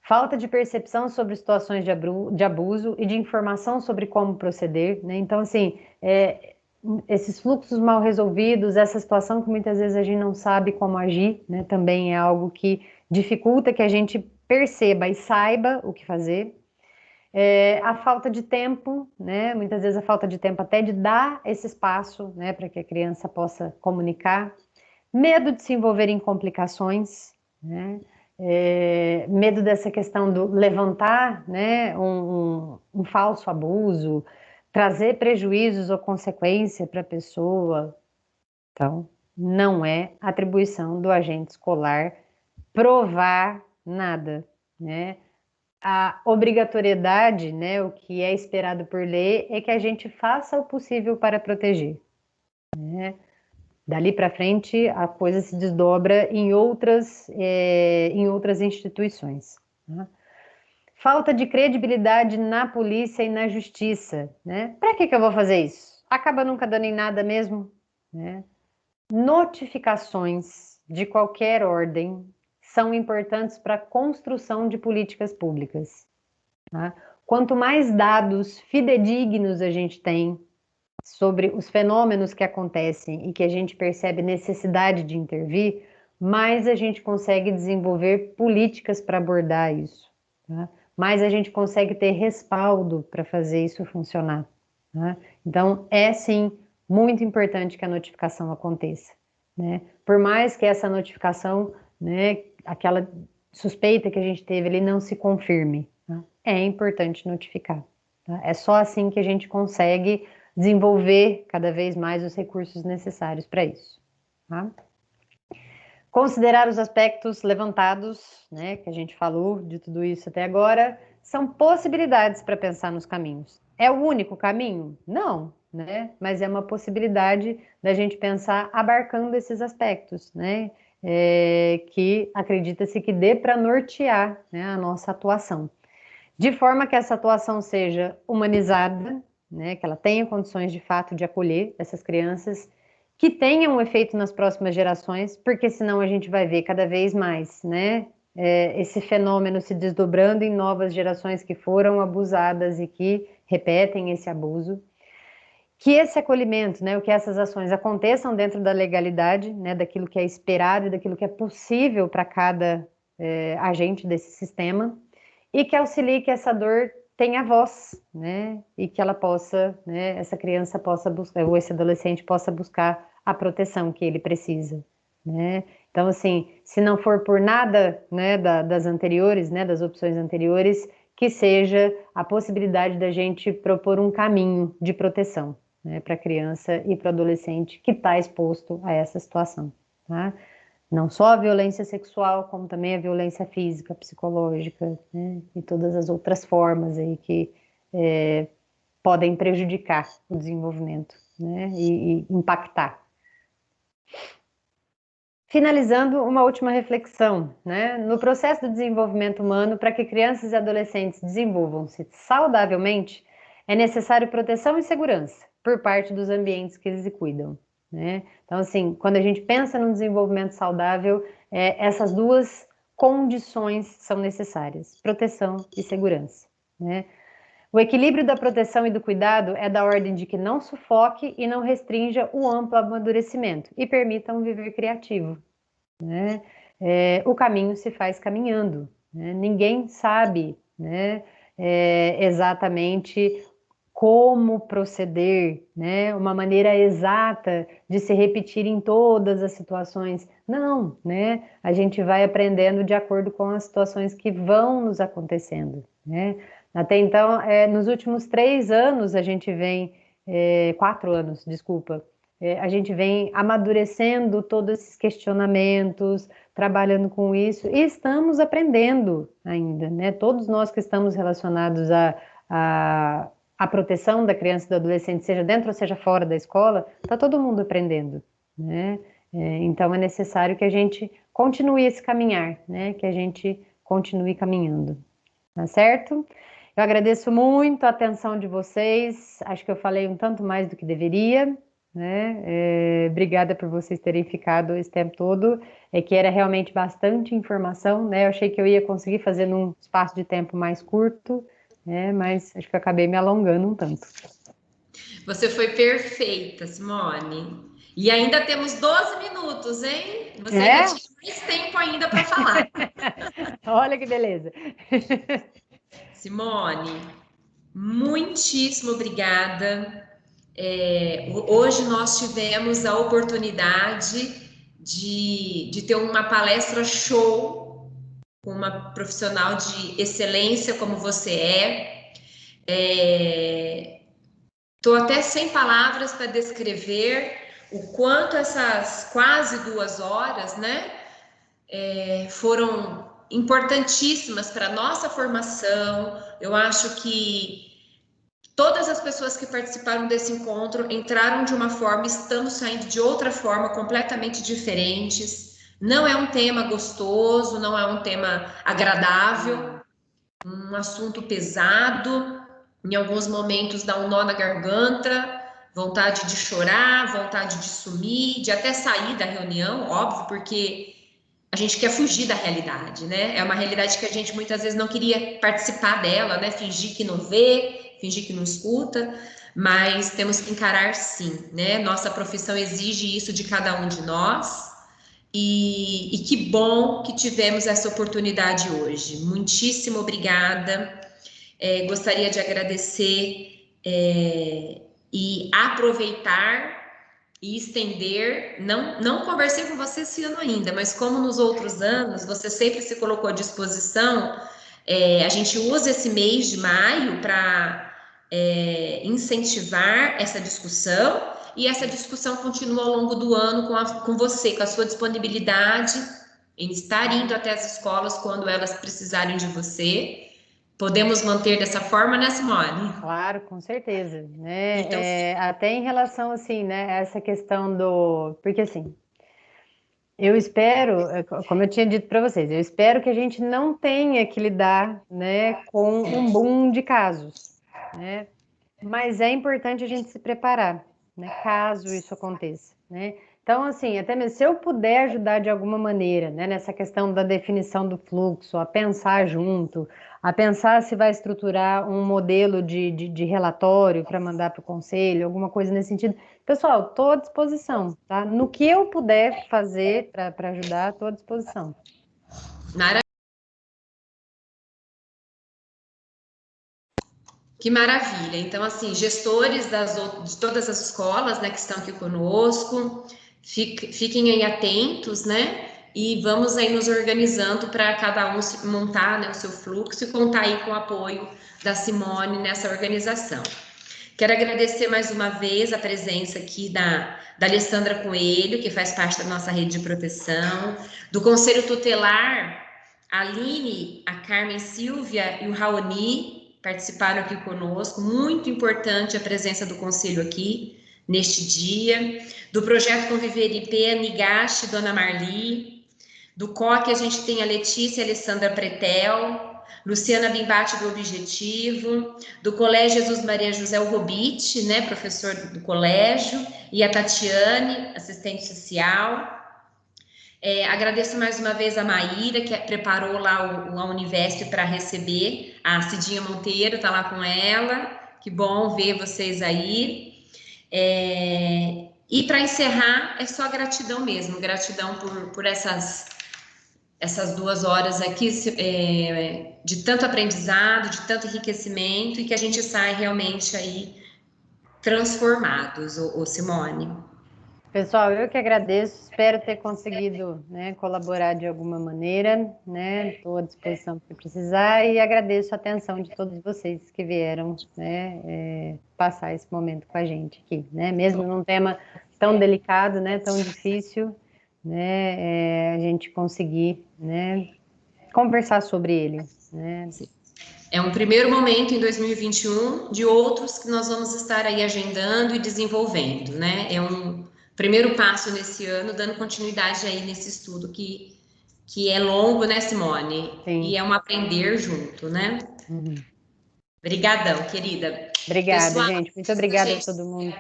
Falta de percepção sobre situações de abuso e de informação sobre como proceder, né? Então, assim, esses fluxos mal resolvidos, essa situação que muitas vezes a gente não sabe como agir, né? Também é algo que dificulta que a gente perceba e saiba o que fazer. A falta de tempo, né? Muitas vezes a falta de tempo até de dar esse espaço, né? Para que a criança possa comunicar. Medo de se envolver em complicações, né? Medo dessa questão do levantar, né, um falso abuso, trazer prejuízos ou consequência para a pessoa. Então, não é atribuição do agente escolar provar nada, né? A obrigatoriedade, né, o que é esperado por lei, é que a gente faça o possível para proteger, né? Dali para frente, a coisa se desdobra em outras instituições, né? Falta de credibilidade na polícia e na justiça, né? Para que eu vou fazer isso? Acaba nunca dando em nada mesmo, né? Notificações de qualquer ordem são importantes para a construção de políticas públicas, tá? Quanto mais dados fidedignos a gente tem sobre os fenômenos que acontecem e que a gente percebe necessidade de intervir, mais a gente consegue desenvolver políticas para abordar isso, tá? Mais a gente consegue ter respaldo para fazer isso funcionar, tá? Então, é sim muito importante que a notificação aconteça, né? Por mais que essa notificação, né, aquela suspeita que a gente teve, ele não se confirme, tá? É importante notificar, tá? É só assim que a gente consegue desenvolver cada vez mais os recursos necessários para isso, tá? Considerar os aspectos levantados, né, que a gente falou de tudo isso até agora, são possibilidades para pensar nos caminhos. É o único caminho? Não, né? Mas é uma possibilidade da gente pensar abarcando esses aspectos, né? Que acredita-se que dê para nortear, né, a nossa atuação. De forma que essa atuação seja humanizada, né, que ela tenha condições de fato de acolher essas crianças, que tenha um efeito nas próximas gerações, porque senão a gente vai ver cada vez mais, né, esse fenômeno se desdobrando em novas gerações que foram abusadas e que repetem esse abuso. Que esse acolhimento, né, que essas ações aconteçam dentro da legalidade, né, daquilo que é esperado e daquilo que é possível para cada agente desse sistema, e que auxilie que essa dor tenha voz, né? E que ela possa, né, essa criança possa buscar, ou esse adolescente possa buscar a proteção que ele precisa, né? Então, assim, se não for por nada, né, das anteriores, né, das opções anteriores, que seja a possibilidade da gente propor um caminho de proteção, né, para a criança e para o adolescente que está exposto a essa situação, tá? Não só a violência sexual, como também a violência física, psicológica, né? E todas as outras formas aí que podem prejudicar o desenvolvimento, né? E impactar. Finalizando, uma última reflexão, né? No processo do desenvolvimento humano, para que crianças e adolescentes desenvolvam-se saudavelmente, é necessário proteção e segurança por parte dos ambientes que eles cuidam, né? Então, assim, quando a gente pensa no desenvolvimento saudável, essas duas condições são necessárias: proteção e segurança, né? O equilíbrio da proteção e do cuidado é da ordem de que não sufoque e não restrinja o amplo amadurecimento e permita um viver criativo, né? O caminho se faz caminhando, né? Ninguém sabe, né, exatamente como proceder, né? Uma maneira exata de se repetir em todas as situações. Não, né? A gente vai aprendendo de acordo com as situações que vão nos acontecendo, né? Até então, nos últimos 3 anos, a gente vem, 4 anos, desculpa, a gente vem amadurecendo todos esses questionamentos, trabalhando com isso, e estamos aprendendo ainda, né? Todos nós que estamos relacionados à proteção da criança e do adolescente, seja dentro ou seja fora da escola, está todo mundo aprendendo, né? Então, é necessário que a gente continue esse caminhar, né? Que a gente continue caminhando, tá certo? Eu agradeço muito a atenção de vocês, acho que eu falei um tanto mais do que deveria, né? Obrigada por vocês terem ficado esse tempo todo, que era realmente bastante informação, né? Eu achei que eu ia conseguir fazer num espaço de tempo mais curto, né? Mas acho que eu acabei me alongando um tanto. Você foi perfeita, Simone. E ainda temos 12 minutos, hein? Você ainda tinha mais tempo ainda para falar. Olha que beleza. Simone, muitíssimo obrigada. Hoje nós tivemos a oportunidade de ter uma palestra show com uma profissional de excelência como você é. Estou até sem palavras para descrever o quanto essas quase 2 horas, né, foram importantíssimas para a nossa formação. Eu acho que todas as pessoas que participaram desse encontro entraram de uma forma, estamos saindo de outra forma, completamente diferentes. Não é um tema gostoso, não é um tema agradável, um assunto pesado, em alguns momentos dá um nó na garganta, vontade de chorar, vontade de sumir, de até sair da reunião, óbvio, porque a gente quer fugir da realidade, né? É uma realidade que a gente muitas vezes não queria participar dela, né? Fingir que não vê, fingir que não escuta, mas temos que encarar sim, né? Nossa profissão exige isso de cada um de nós. E que bom que tivemos essa oportunidade hoje. Muitíssimo obrigada. Gostaria de agradecer e aproveitar e estender. Não conversei com você esse ano ainda, mas como nos outros anos, você sempre se colocou à disposição. A gente usa esse mês de maio para incentivar essa discussão, e essa discussão continua ao longo do ano com você, com a sua disponibilidade em estar indo até as escolas quando elas precisarem de você. Podemos manter dessa forma, né, Simone? Claro, com certeza, né? Então, Até em relação, assim, né, essa questão do... Porque, assim, eu espero, como eu tinha dito para vocês, eu espero que a gente não tenha que lidar, né, com um boom de casos, né? Mas é importante a gente se preparar, né, caso isso aconteça, né? Então, assim, até mesmo se eu puder ajudar de alguma maneira, né, nessa questão da definição do fluxo, a pensar junto, a pensar se vai estruturar um modelo de relatório para mandar para o conselho, alguma coisa nesse sentido. Pessoal, estou à disposição, tá? No que eu puder fazer para ajudar, estou à disposição. Que maravilha! Então, assim, gestores de todas as escolas, né, que estão aqui conosco, fiquem aí atentos, né? E vamos aí nos organizando para cada um montar, né, o seu fluxo e contar aí com o apoio da Simone nessa organização. Quero agradecer mais uma vez a presença aqui da Alessandra Coelho, que faz parte da nossa rede de proteção, do Conselho Tutelar, a Aline, a Carmen Silvia e o Raoni participaram aqui conosco. Muito importante a presença do Conselho aqui, neste dia, do Projeto Conviver IP, a Migache, Dona Marli, do COC a gente tem a Letícia e a Alessandra Pretel, Luciana Bimbate do Objetivo, do Colégio Jesus Maria José Robite, né, professor do colégio, e a Tatiane, assistente social. Agradeço mais uma vez a Maíra, que preparou lá a Univesp para receber, a Cidinha Monteiro está lá com ela, que bom ver vocês aí. E para encerrar, é só gratidão mesmo, gratidão por essas 2 horas aqui de tanto aprendizado, de tanto enriquecimento, e que a gente sai realmente aí transformados, Simone. Pessoal, eu que agradeço, espero ter conseguido, né, colaborar de alguma maneira, né, estou à disposição para precisar, e agradeço a atenção de todos vocês que vieram, né, passar esse momento com a gente aqui, né, mesmo num tema tão delicado, né, tão difícil, né, a gente conseguir, né, conversar sobre ele, né. É um primeiro momento em 2021 de outros que nós vamos estar aí agendando e desenvolvendo, né? É um primeiro passo nesse ano, dando continuidade aí nesse estudo que é longo, né, Simone? Sim. E é um aprender junto, né? Uhum. Obrigadão, querida. Obrigada, Pessoal, gente. Muito obrigada gente, a todo mundo.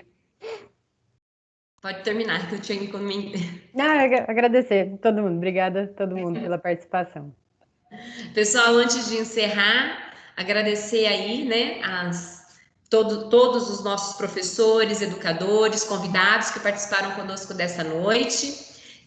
Pode terminar, que eu tinha me... Agradecer a todo mundo. Obrigada a todo mundo pela participação. Pessoal, antes de encerrar, agradecer aí, né, todos os nossos professores, educadores, convidados que participaram conosco dessa noite.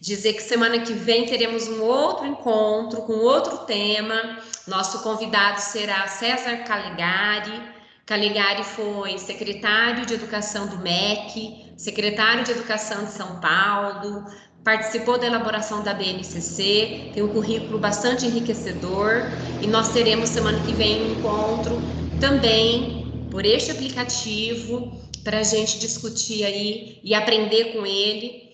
Dizer que semana que vem teremos um outro encontro com outro tema. Nosso convidado será César Calegari. Calegari foi secretário de Educação do MEC, secretário de Educação de São Paulo, participou da elaboração da BNCC, tem um currículo bastante enriquecedor, e nós teremos semana que vem um encontro também por este aplicativo para a gente discutir aí e aprender com ele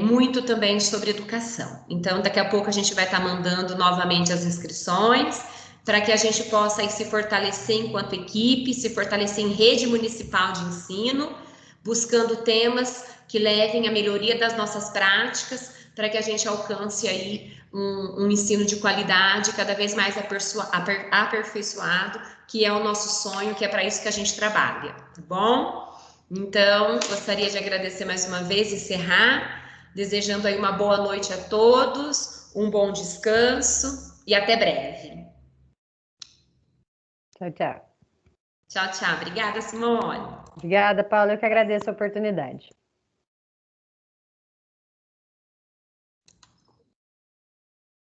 muito também sobre educação. Então, daqui a pouco a gente vai estar mandando novamente as inscrições para que a gente possa aí se fortalecer enquanto equipe, se fortalecer em rede municipal de ensino, buscando temas que levem à melhoria das nossas práticas, para que a gente alcance aí um ensino de qualidade cada vez mais aperfeiçoado, que é o nosso sonho, que é para isso que a gente trabalha, tá bom? Então, gostaria de agradecer mais uma vez, encerrar, desejando aí uma boa noite a todos, um bom descanso e até breve. Tchau, tchau. Tchau, tchau. Obrigada, Simone. Obrigada, Paula. Eu que agradeço a oportunidade.